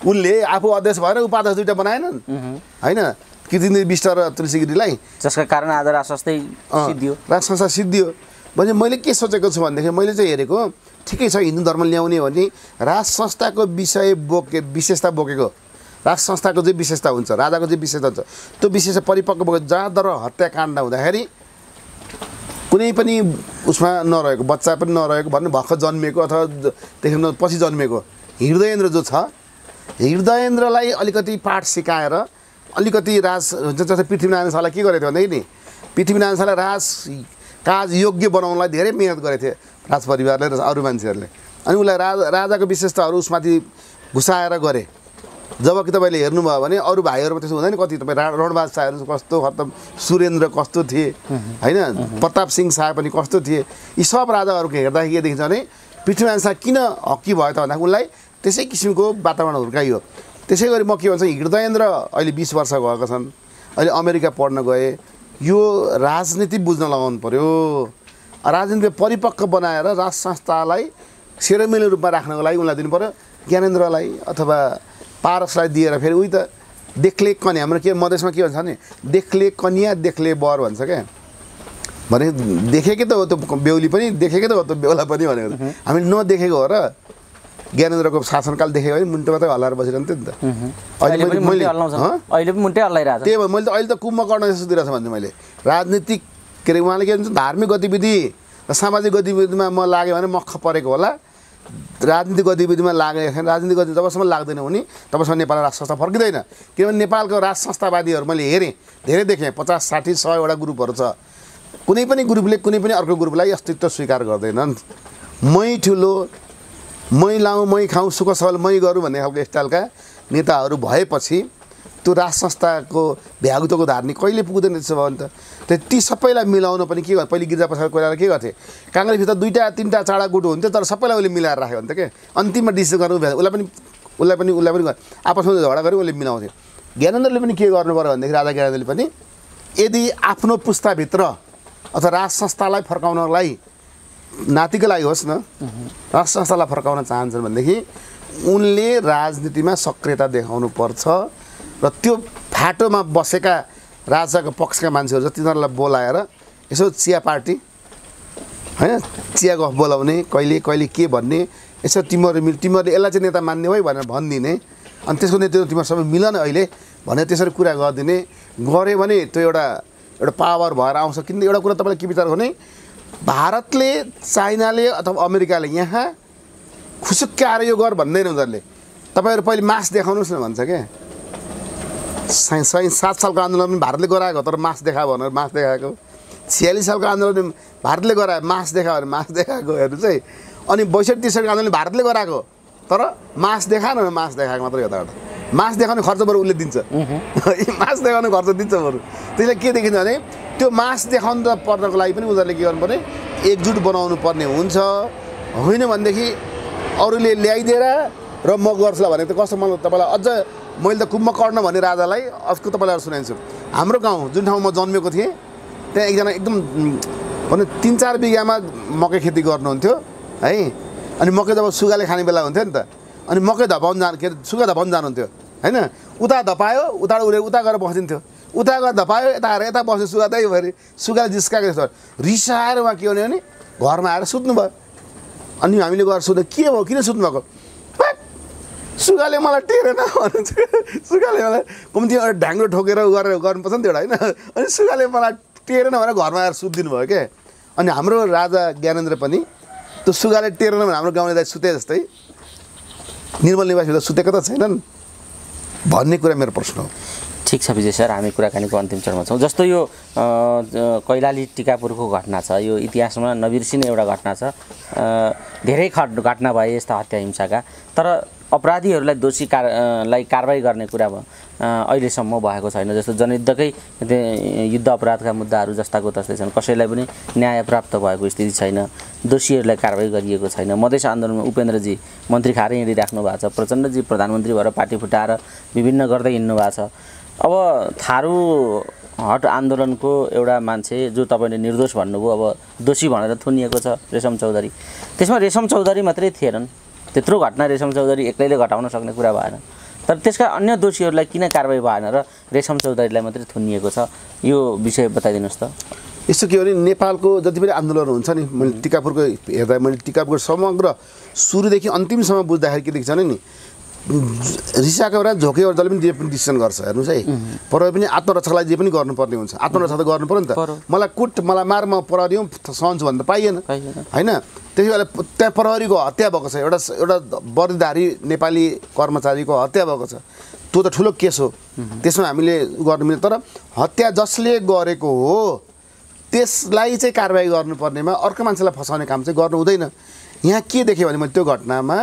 उनले आफू अध्यक्ष भएर उपाध्यक्ष दुईवटा बनाएनन् होइन, कृतिन्द्र विष्ट र तुलसी गिरीलाई, जसका कारण आज राज संस्थै सिद्धियो। राज संस्था सिद्धियो भने मैले के सोचेको छु भनेदेखि मैले चाहिँ हेरेको ठिकै छ हिन्दू धर्म ल्याउने भने राज संस्थाको विशेषता बोकेको, राज संस्थाको चाहिँ विशेषता हुन्छ, राजाको चाहिँ विशेषता हुन्छ, त्यो विशेषता परिपक्व भएको। जहाँ दर हत्याकाण्ड हुँदाखेरि कुनै पनि उसमा नरहेको, बच्चा पनि नरहेको भन्नु भर्खर जन्मिएको अथवा देखिन पछि जन्मिएको हृदयेन्द्र जो छ, हृदयेन्द्रलाई अलिकति पाठ सिकाएर अलिकति राज हुन्छ। जस्तै पृथ्वीनारायण शाहलाई के गरेको थियो भनेदेखि नि, पृथ्वीनारायण शाहलाई राजकाज योग्य बनाउनलाई धेरै मिहिनेत गरेको थिए राजपरिवारले र अरू मान्छेहरूले। अनि उसलाई राजाको विशेषताहरू उसमाथि घुसाएर गरे। जबकि तपाईँले हेर्नुभयो भने अरू भाइहरूमा त्यस्तो हुँदैन। कति तपाईँ रणबाज शाहहरू कस्तो खत्तम, सुरेन्द्र कस्तो थिए होइन, प्रताप सिंह शाह पनि कस्तो थिए। यी सब राजाहरूको हेर्दाखेरि के देखिन्छ भने पृथ्वीनारायण शाह किन हक्की भयो त भन्दा उनलाई त्यसै किसिमको वातावरण हुर्काइयो। त्यसै गरी म के भन्छ, हृदयेन्द्र अहिले 20 वर्ष गएका छन्, अहिले अमेरिका पढ्न गए। यो राजनीति बुझ्न लगाउनु पऱ्यो। राजनीतिलाई परिपक्व बनाएर राज संस्थालाई सेरोमेली रूपमा राख्नको लागि उनलाई दिनु पऱ्यो। ज्ञानेन्द्रलाई अथवा पारसलाई दिएर फेरि उही त देखले कन्या, हाम्रो के मधेसमा के भन्छ भने देखले कन्या देखले बर भन्छ क्या। भने देखेकै त हो त्यो बेहुली पनि, देखेकै त हो त्यो बेहुला पनि भनेको। हामी नदेखेको हो र ज्ञानेन्द्रको शासनकाल देखेको भने मुन्टो मात्रै हल्लाएर बसिरहन्थ्यो नि त। अहिले पनि मुन्टै हल्लाइरहेको छ। त्यही भएर मैले त अहिले त कुम्भकर्ण जस्तो दिइरहेको छ भन्छु मैले। राजनीतिक के अरे उहाँले के भन्छ, धार्मिक गतिविधि र सामाजिक गतिविधिमा म लाग्यो भने मख परेको होला। राजनीतिक गतिविधिमा लागेको छैन। राजनीतिक गतिविधि जबसम्म लाग्दैन भने तबसम्म नेपाल राज संस्था फर्किँदैन। किनभने नेपालको राज संस्थावादीहरू मैले हेरेँ, धेरै देखेँ, 50, 60, 100 वटा ग्रुपहरू छ। कुनै पनि ग्रुपले कुनै पनि अर्को ग्रुपलाई अस्तित्व स्वीकार गर्दैनन्। मै ठुलो, मै लाउँ, मै खाउँ, सुख सबल मै गरौँ भन्ने खालको स्टाइलका नेताहरू भएपछि त्यो राज संस्थाको भ्यागुतोको धार्नी कहिले पुग्दैन त्यसो भयो भने त। ती सबैलाई मिलाउन पनि के गर्छ, पहिले गिरिजाप्रसाद कोइराला के गर्थे, काङ्ग्रेसभित्र 2टा 3टा चाडा गुटो हुन्थ्यो, तर सबैलाई उसले मिलाएर राख्यो भने त के अन्तिममा डिसिसन गर्नु उसलाई पनि आपसमा झगडा गऱ्यो, उसले मिलाउँथ्यो। ज्ञानेन्द्रले पनि के गर्नु पऱ्यो भनेदेखि राजा ज्ञानेन्द्रले पनि यदि आफ्नो पुस्ताभित्र अथवा राज संस्थालाई फर्काउनलाई नातिको लागि होस् न, राज संस्थालाई फर्काउन चाहन्छन् भनेदेखि उनले राजनीतिमा सक्रियता देखाउनु पर्छ र त्यो फाटोमा बसेका राजाको पक्षका मान्छेहरू छ तिनीहरूलाई बोलाएर यसो चिया पार्टी होइन, चिया गफ बोलाउने, कहिले कहिले के भन्ने, यसो तिमीहरूले यसलाई चाहिँ नेता मान्ने है भनेर भनिदिने। अनि त्यसको नेतृत्व तिमीहरू सबै मिल न अहिले भनेर त्यसरी कुरा गरिदिने गऱ्यो भने त्यो एउटा पावर भएर आउँछ। किन एउटा कुरा तपाईँले के विचार गर्ने, भारतले, चाइनाले अथवा अमेरिकाले यहाँ खुसुक्क आएर यो गर भन्दैन उनीहरूले। तपाईँहरू पहिले मास देखाउनुहोस् न भन्छ क्या। 7 सालको आन्दोलन पनि भारतले गराएको, तर मास देखायो भनेर मास देखाएको। 46 सालको आन्दोलन भारतले गरायो, मास देखायो भने मास देखाएको। हेर्नु चाहिँ अनि 62-63 आन्दोलन भारतले गराएको, तर मास देखाएन, मास देखाएको मात्रै यताबाट। मास देखाउने खर्च बरु उसले दिन्छ, मास देखाउने खर्च दिन्छ बरु। त्यसले के देखिन्छ भने त्यो मास देखाउनु पर्नको लागि पनि उनीहरूले के गर्नु पर्ने, एकजुट बनाउनु पर्ने हुन्छ होइन भनेदेखि अरूले ल्याइदिएर र म गर्छु ल भनेको त कस्तो मलाई तपाईँलाई अझ मैले त कुम्भकर्ण भन्ने राजालाई अर्को तपाईँलाई सुनाइन्छु हाम्रो गाउँ जुन ठाउँमा म जन्मेको थिएँ त्यहाँ एकजना एकदम भने 3-4 बिघामा मकै खेती गर्नुहुन्थ्यो है अनि मकै जब सुगाले खाने बेला हुन्थ्यो नि त अनि मकै धपाउनु जानु के अरे सुगा धपाउनु जानुहुन्थ्यो होइन उता धपायो उता उसले उता गएर बसिदिन्थ्यो उता गएर धपायो यता आएर यता बस्यो सुगा त्यही भएर सुगाले जिस्काएको जस्तो रिसाएर उहाँ के हुने भने घरमा आएर सुत्नु भयो अनि हामीले गएर सोध्यो के भयो किन सुत्नु भएको सुगाले मलाई टेरेन भन्नुहुन्छ सुगाले मलाई कम्ती एउटा ढ्याङ्ग्रो ठोकेर गरेर गर्नुपर्छ नि त एउटा होइन अनि सुगाले मलाई टेरेन भनेर घरमा आएर सुत्दिनु भयो क्या अनि हाम्रो राजा ज्ञानेन्द्र पनि त्यो सुगाले टेरेन भने हाम्रो गाउँले दाइ सुते जस्तै निर्मल निवासी त सुतेको त छैनन् भन्ने कुरा मेरो प्रश्न हो ठिक छ विजय सर हामी कुराकानीको अन्तिम चरणमा छौँ जस्तो यो कैलाली टिकापुरको घटना छ यो इतिहासमा नबिर्सिने एउटा घटना छ धेरै घटना भए यस्ता हत्या हिंसाका तर अपराधीहरूलाई दोषी लाई कारबाही गर्ने कुरा अहिलेसम्म भएको छैन जस्तो जनयुद्धकै युद्ध अपराधका मुद्दाहरू जस्ताको तस्तै छन् कसैलाई पनि न्याय प्राप्त भएको स्थिति छैन दोषीहरूलाई कारबाही गरिएको छैन मधेस आन्दोलनमा उपेन्द्रजी मन्त्री खाएर हिँडिराख्नु भएको छ प्रचण्डजी प्रधानमन्त्री भएर पार्टी फुटाएर विभिन्न गर्दै हिँड्नु भएको छ अब थारू हट आन्दोलनको एउटा मान्छे जो तपाईँले निर्दोष भन्नुभयो अब दोषी भनेर थुनिएको छ रेशम चौधरी त्यसमा रेशम चौधरी मात्रै थिएनन् त्यत्रो घटना रेशम चौधरी एक्लैले घटाउन सक्ने कुरा भएन तर त्यसका अन्य दोषीहरूलाई किन कारबाही भएन र रेशम चौधरीलाई मात्रै थुनिएको छ यो विषय बताइदिनुहोस् त यस्तो के हो भने नेपालको जति पनि आन्दोलन हुन्छ नि मैले टिकापुरको हेर्दा मैले टिकापुरको समग्र सुरुदेखि अन्तिमसम्म बुझ्दाखेरि के देख्छ नि रिसाएको बेला झोकेको जसले पनि जे पनि डिसिसन गर्छ हेर्नुहोस् है प्रहरी पनि आत्मरक्षालाई जे पनि गर्नुपर्ने हुन्छ आत्मरक्षा त गर्नु पर्यो नि त मलाई कुट मलाई मार म प्रहरी सहन्छु भन्नु त पाइएन होइन त्यसै बेला त्यहाँ प्रहरीको हत्या भएको छ एउटा वर्दीधारी नेपाली कर्मचारीको हत्या भएको छ त्यो त ठुलो केस हो त्यसमा हामीले गर्नु मिल्छ तर हत्या जसले गरेको हो त्यसलाई चाहिँ कारबाही गर्नुपर्नेमा अर्को मान्छेलाई फसाउने काम चाहिँ गर्नु हुँदैन यहाँ के देखेँ भने मैले त्यो घटनामा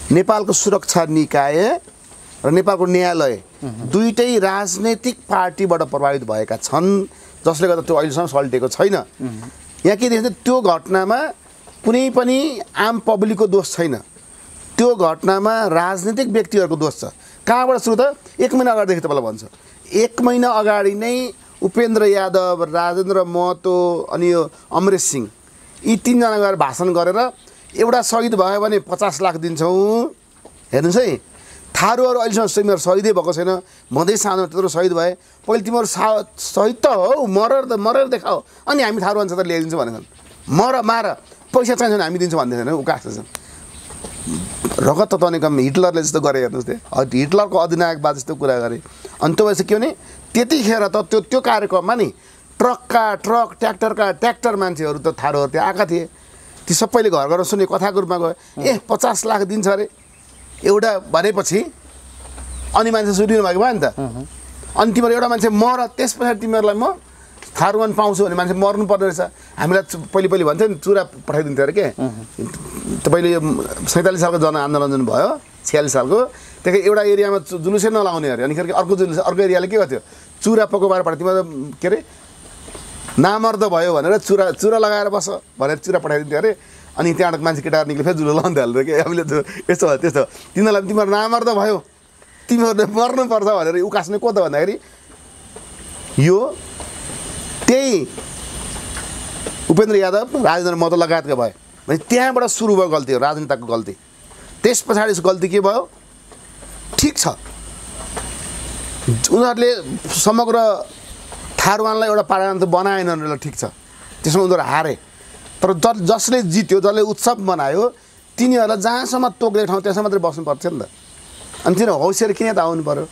नेपालको सुरक्षा निकाय र नेपालको न्यायालय दुईटै राजनैतिक पार्टीबाट प्रभावित भएका छन् जसले गर्दा त्यो अहिलेसम्म सल्टेको छैन यहाँ के देखिन्छ त्यो घटनामा कुनै पनि आम पब्लिकको दोष छैन त्यो घटनामा राजनीतिक व्यक्तिहरूको दोष छ कहाँबाट सुरु त 1 महिना अगाडिदेखि तपाईँलाई भन्छु 1 महिना अगाडि नै उपेन्द्र यादव राजेन्द्र महतो अनि यो अमरेश सिंह यी 3 जना गएर भाषण गरेर एउटा शहीद भयो भने 50 लाख दिन्छौँ हेर्नुहोस् है थारूहरू अहिलेसम्म तिमीहरू शहीदै भएको छैन मधेस आन्दोलन त्यत्रो शहीद भए पहिले तिमीहरू शहीद त हो मरेर देखाऊ अनि हामी थारू अनुसार त ल्याइदिन्छौँ भनेछन् मार पैसा चाहिन्छ भने हामी दिन्छौँ भन्दै छैन उकास्छ छन् रगत तताउने काम हिटलरले जस्तो गरे हेर्नुहोस् त्यो हिटलरको अधिनायकवाद जस्तो कुरा गरे अनि त्यो भएपछि के भने त्यतिखेर त त्यो कार्यक्रममा नि ट्र्याक्टर मान्छेहरू त थारूहरू त्यहाँ आएका थिए ती सबैले घर घर सुने कथाको रूपमा गयो 50 लाख दिन्छ अरे एउटा भनेपछि अनि मान्छे सुनिनु भएको भयो नि त अनि तिमीहरू एउटा मान्छे मर त्यस पछाडि तिमीहरूलाई म थारूवन पाउँछु भने मान्छे मर्नु पर्ने रहेछ हामीलाई पहिले भन्थ्यो नि चुरा पठाइदिन्थ्यो अरे के तपाईँले यो 47 सालको जनआन्दोलन जुन भयो 46 सालको त्यही एउटा एरियामा जुलुसै नलाउने अरे अनि अर्को जुलुस अर्को एरियाले के गर्थ्यो चुरा पकाएर पठाइ तिमीहरू के अरे नामर्द भयो भनेर चुरा लगाएर बस भनेर चुरा पठाइदिन्थ्यो अरे अनि त्यहाँबाट मान्छे केटाहरू निक्ले फेरि जुलो लाउँदै हाल्थ्यो कि हामीले यस्तो भयो त्यस्तो तिनीहरूलाई तिमीहरू नामर्द भयो तिमीहरूले मर्नुपर्छ भनेर उकास्ने को त भन्दाखेरि यो त्यही उपेन्द्र यादव राजेन्द्र महतो लगायतका भयो भने त्यहाँबाट सुरु भयो गल्ती हो राजनेताको गल्ती त्यस पछाडि गल्ती के भयो ठिक छ उनीहरूले समग्र थारूवानलाई एउटा पार्टी त बनाएन ल ठिक छ त्यसमा उनीहरू हारे तर जसले जित्यो जसले उत्सव मनायो तिनीहरूलाई जहाँसम्म तोक्ने ठाउँ त्यहाँसम्म मात्रै बस्नुपर्छ नि त अनि तिनीहरू हौसियार किन त आउनु पऱ्यो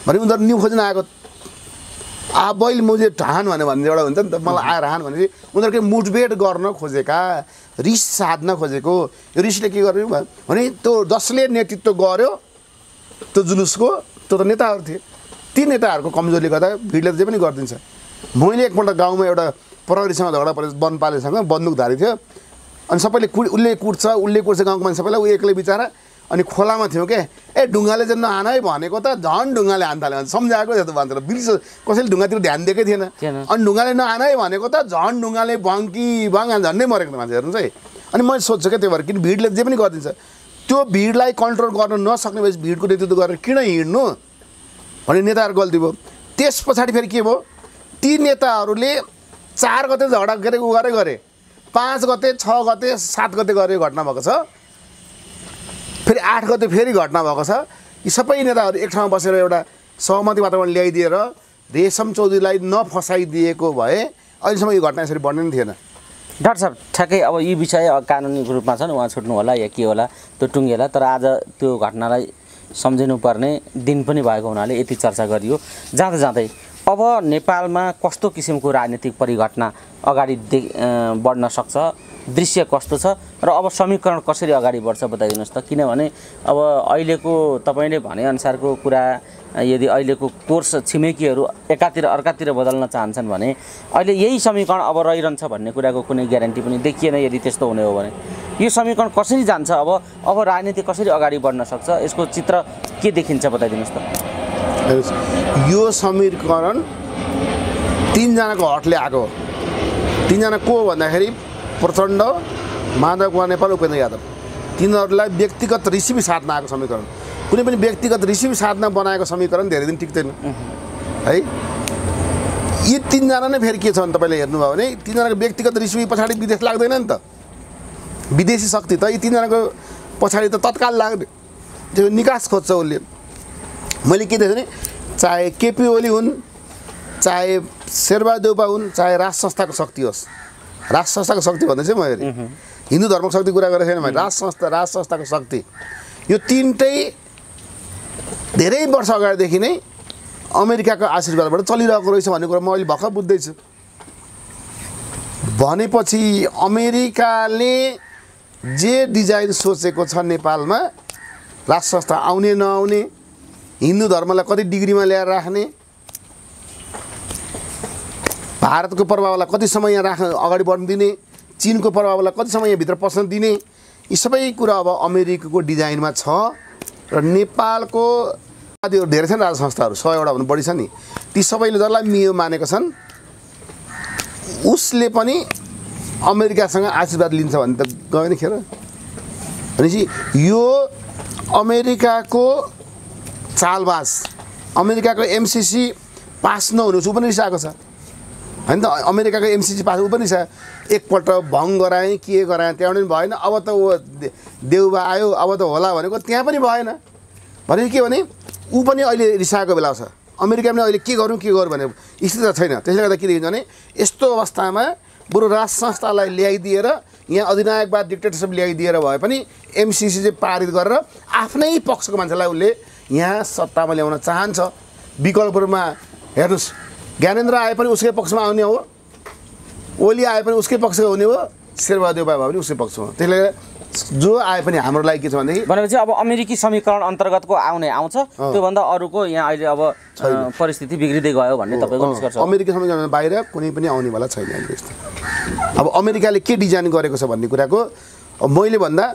भने उनीहरू न्यु खोज्न आएको बैल मुझे ढान भन्ने एउटा हुन्छ नि त मलाई आएर हान भनेपछि उनीहरूले मुठभेड गर्न खोजेका रिस साध्न खोजेको यो रिसले के गर्यो भने त्यो जसले नेतृत्व गर्यो त्यो जुलुसको त्यो त नेताहरू थिए ती नेताहरूको कमजोरीले गर्दा भिडले जे पनि गरिदिन्छ मैले एकपल्ट गाउँमा एउटा प्रहरीसँग झगडा परेँ वनपालेसँग बन्दुकधारी थियो अनि सबैले उसले कुट्छ गाउँको मान्छे सबैलाई ऊ एक्लै बिचारा अनि खोलामा थियौँ के ढुङ्गाले चाहिँ नहान है भनेको त झन् ढुङ्गाले हान थाल्यो भने सम्झाएको जस्तो भन्छ बिर्स कसैले ढुङ्गातिर ध्यान दिएकै थिएन अनि ढुङ्गाले नहान है भनेको त झन् ढुङ्गाले भङ्की झन्डै मरेको त मान्छे हेर्नुहोस् है अनि मैले सोध्छु क्या त्यो भएर किन भिडले जे पनि गरिदिन्छ त्यो भिडलाई कन्ट्रोल गर्न नसक्ने भएपछि भिडको नेतृत्व गरेर किन हिँड्नु भन्ने नेताहरू गल्ती भयो त्यस पछाडि फेरि के भयो ती नेताहरूले 4 गते झगडा गरे 5 गते 6 गते 7 गते गरे घटना भएको छ फेरि 8 गते फेरि घटना भएको छ यी सबै नेताहरू एक ठाउँमा बसेर एउटा सहमति वातावरण ल्याइदिएर रेशम चौधरीलाई नफसाइदिएको भए अहिलेसम्म यो घटना यसरी बढ्ने थिएन डाक्टर साहब ठ्याक्कै अब यी विषय कानुनी रूपमा छन् उहाँ छुट्नु होला या के होला त्यो टुङ्गेला तर आज त्यो घटनालाई सम्झिनुपर्ने दिन पनि भएको हुनाले यति चर्चा गरियो जाँदै जाँदै अब नेपालमा कस्तो किसिमको राजनीतिक परिघटना अगाडि बढ्न सक्छ दृश्य कस्तो छ र अब समीकरण कसरी अगाडि बढ्छ बताइदिनुहोस् त किनभने अब अहिलेको तपाईँले भनेअनुसारको कुरा यदि अहिलेको कोर्स छिमेकीहरू एकातिर अर्कातिर बदल्न चाहन्छन् भने अहिले यही समीकरण अब रहिरहन्छ भन्ने कुराको कुनै ग्यारेन्टी पनि देखिएन यदि त्यस्तो हुने हो भने यो समीकरण कसरी जान्छ अब राजनीति कसरी अगाडि बढ्न सक्छ यसको चित्र के देखिन्छ बताइदिनुहोस् त यो समीकरण 3 जनाको हटले आएको 3 जना को भन्दाखेरि प्रचण्ड माधव कुमार नेपाल उपेन्द्र यादव तिनीहरूलाई व्यक्तिगत रिसिभी साधना आएको समीकरण कुनै पनि व्यक्तिगत रिसिभी साधना बनाएको समीकरण धेरै दिन टिक्दैन है यी 3 जना नै फेरि के छ भने तपाईँले हेर्नुभयो भने 3 जनाको व्यक्तिगत रिसिभी पछाडि विदेश लाग्दैन नि त विदेशी शक्ति त यी 3 जनाको पछाडि त तत्काल लाग्ने त्यो निकास खोज्छ उसले मैले के देखेँ भने चाहे केपी ओली हुन् चाहे शेरबहादेउपा हुन् चाहे राष्ट्र संस्थाको शक्ति होस् राष्ट्र संस्थाको शक्ति भन्दै चाहिँ मैले हिन्दू धर्मको शक्ति कुरा गरेको छैन मैले राष्ट्र संस्थाको शक्ति यो तीनटै धेरै वर्ष अगाडिदेखि नै अमेरिकाको आशीर्वादबाट चलिरहेको रहेछ भन्ने कुरा म अहिले भर्खर बुझ्दैछु भनेपछि अमेरिकाले जे डिजाइन सोचेको छ नेपालमा राष्ट्र संस्था आउने नआउने हिन्दू धर्मलाई कति डिग्रीमा ल्याएर राख्ने भारतको प्रभावलाई कति समय यहाँ अगाडि बढ्न दिने चीनको प्रभावलाई कति समय यहाँभित्र पस्न दिने यी सबै कुरा अब अमेरिकाको डिजाइनमा छ र नेपालको धेरै छन् राज संस्थाहरू 100 वटा भन्दा बढी छ नि ती सबैले जसलाई मियो मानेका छन् उसले पनि अमेरिकासँग आशीर्वाद लिन्छ भने त गएन खेर भनेपछि यो अमेरिकाको चालबाज अमेरिकाको एमसीसी पास नहुनु ऊ पनि रिसाएको छ हैन त अमेरिकाको एमसीसी पास ऊ पनि छ एकपल्ट भङ्ग गराएँ के गराएँ त्यहाँ पनि भएन अब त ऊ देउबा आयो अब त होला भनेको त्यहाँ पनि भएन भने के भने ऊ पनि अहिले रिसाएको बेला छ अमेरिका पनि अहिले के गरौँ भने स्थिति त छैन त्यसले गर्दा के देखिन्छ भने यस्तो अवस्थामा बरु राज संस्थालाई ल्याइदिएर यहाँ अधिनायकवाद डिक्टेटरसिप ल्याइदिएर भए पनि एमसीसी चाहिँ पारित गरेर आफ्नै पक्षको मान्छेलाई उसले यहाँ सत्तामा ल्याउन चाहन्छ विकल्पमा हेर्नुहोस् ज्ञानेन्द्र आए पनि उसकै पक्षमा आउने हो ओली आए पनि उसकै पक्षको हुने हो शेरबहादेव भए पनि उसकै पक्षमा त्यसले जो आए पनि हाम्रो लागि के छ भनेदेखि अब अमेरिकी समीकरण अन्तर्गतको आउँछ त्योभन्दा अरूको यहाँ अहिले अब परिस्थिति बिग्रिँदै गयो भन्ने तपाईँको निष्कर्ष अमेरिकी समीकरण बाहिर कुनै पनि आउनेवाला छैन अहिले यस्तो अब अमेरिकाले के डिजाइन गरेको छ भन्ने कुराको मैले भन्दा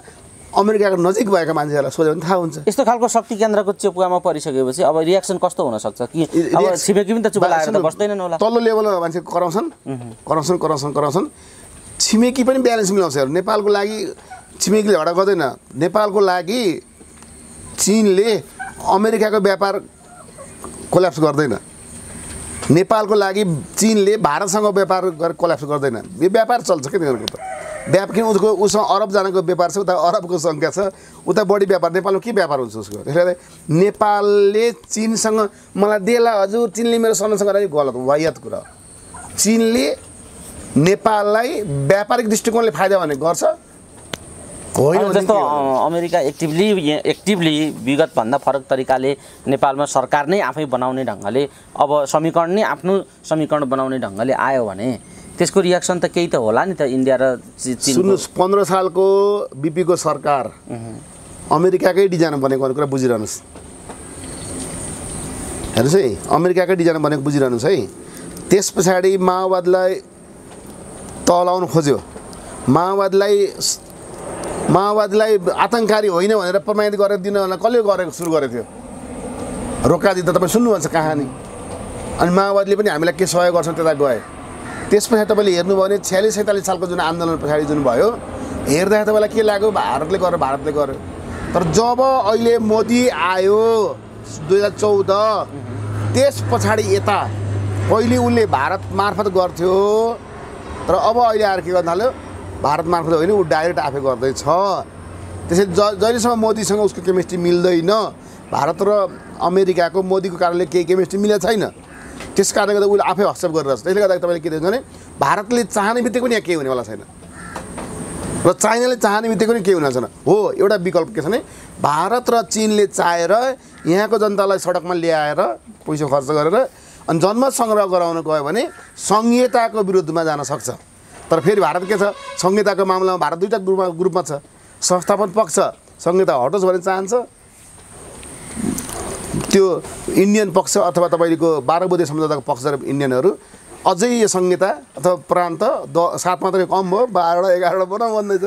अमेरिकाको नजिक भएका मान्छेहरूलाई सोध्यो भने थाहा हुन्छ यस्तो खालको शक्ति केन्द्रको चेपुवामा परिसकेपछि अब रियाक्सन कस्तो हुनसक्छ कि अब छिमेकी पनि त चुप लागेर त बस्दैनन् होला तल्लो लेभलमा मान्छे कराउँछन् छिमेकी पनि ब्यालेन्स मिलाउँछ नेपालको लागि छिमेकीले झगडा गर्दैन नेपालको लागि चीनले अमेरिकाको व्यापार कोल्याप्स गर्दैन नेपालको लागि चीनले भारतसँग व्यापार गरेर कोल्याप्स गर्दैन यो व्यापार चल्छ के तिनीहरूको त किन उसँग अरबजनाको व्यापार छ उता अरबको सङ्ख्या छ उता बढी व्यापार नेपालमा के व्यापार हुन्छ उसको त्यसले नेपालले चीनसँग मलाई देला हजुर चीनले मेरो संरक्षण गरेर गलत वाहियात कुरा चीनले नेपाललाई व्यापारिक दृष्टिकोणले फाइदा भने गर्छ जस्तो अमेरिका एक्टिभली विगतभन्दा फरक तरिकाले नेपालमा सरकार नै आफै बनाउने ढङ्गले अब समीकरण नै आफ्नो समीकरण बनाउने ढङ्गले आयो भने त्यसको रियाक्सन त केही त होला नि त इन्डिया र सुन्नुहोस् 15 सालको बीपीको सरकार अमेरिकाकै डिजाइन बनेको कुरा बुझिरहनुहोस् हेर्नुहोस् है अमेरिकाकै डिजाइन बनेको बुझिरहनुहोस् है त्यस पछाडि माओवादीलाई तलाउन खोज्यो माओवादीलाई आतङ्ककारी होइन भनेर प्रमाणित गरेर दिन कसले गरेको सुरु गरेको थियो रोकादी त तपाईँ सुन्नुहुन्छ कहानी अनि माओवादीले पनि हामीलाई के सहयोग गर्छ त्यता गए त्यस पछाडि तपाईँले हेर्नुभयो भने 46-47 सालको जुन आन्दोलन पछाडि जुन भयो हेर्दा तपाईँलाई के लाग्यो भारतले गर्यो तर जब अहिले मोदी आयो 2014 त्यस पछाडि यता पहिले उनले भारत मार्फत गर्थ्यो तर अब अहिले आएर के गर्न थाल्यो भारत मार्फत होइन ऊ डाइरेक्ट आफै गर्दैछ त्यसैले जहिलेसम्म मोदीसँग उसको केमिस्ट्री मिल्दैन भारत र अमेरिकाको मोदीको कारणले केही केमिस्ट्री मिलेको छैन त्यस कारणले गर्दा उसले आफै हस्तक्षेप गरिरहेछ त्यसले गर्दा तपाईँले के देख्छ भने भारतले चाहने बित्तिकै पनि यहाँ केही हुनेवाला छैन र चाइनाले चाहने बित्तिकै पनि केही हुने छैन हो एउटा विकल्प के छ भने भारत र चीनले चाहेर यहाँको जनतालाई सडकमा ल्याएर पैसा खर्च गरेर अनि जनमत सङ्ग्रह गराउन गयो भने संहिताको विरुद्धमा जान सक्छ तर फेरि भारत के छ संहिताको मामलामा भारत दुईटा ग्रुपमा छ संस्थापन पक्ष संहिता हटोस् भन्ने चाहन्छ त्यो इन्डियन पक्ष अथवा तपाईँको 12 बुँदे सम्झौताको पक्ष र इन्डियनहरू अझै यो संहिता अथवा प्रान्त 7 मात्रै कम भयो 12-11 बनाउँ भन्दैछ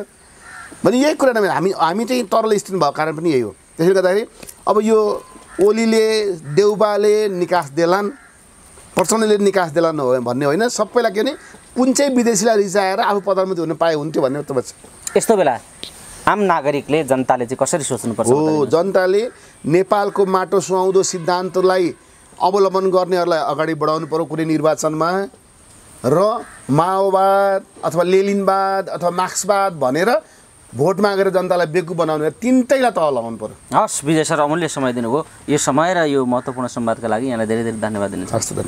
भने यही कुरा हामी चाहिँ तरल स्थिति भएको कारण पनि यही हो त्यसले गर्दाखेरि अब यो ओलीले देउबाले निकास देलान् प्रचण्डले निकास देलान् हो भन्ने होइन सबैलाई के भने कुन चाहिँ विदेशीलाई रिसाएर आफू प्रधानमन्त्री हुन पाए हुन्थ्यो भन्ने त बच्छ यस्तो बेला आम नागरिकले जनताले चाहिँ कसरी सोच्नुपर्छ हो जनताले नेपालको माटो सुहाउँदो सिद्धान्तलाई अवलम्बन गर्नेहरूलाई अगाडि बढाउनु पर्यो कुनै निर्वाचनमा र माओवाद अथवा लेलिनवाद अथवा मार्क्सवाद भनेर भोट मागेर जनतालाई बेवकुफ बनाउने तिनटैलाई तह लगाउनु पर्यो हस् विजय सर अमूल्य समय दिनुभयो यो समय र यो महत्त्वपूर्ण संवादका लागि यहाँलाई धेरै धेरै धन्यवाद दिन चाहन्छु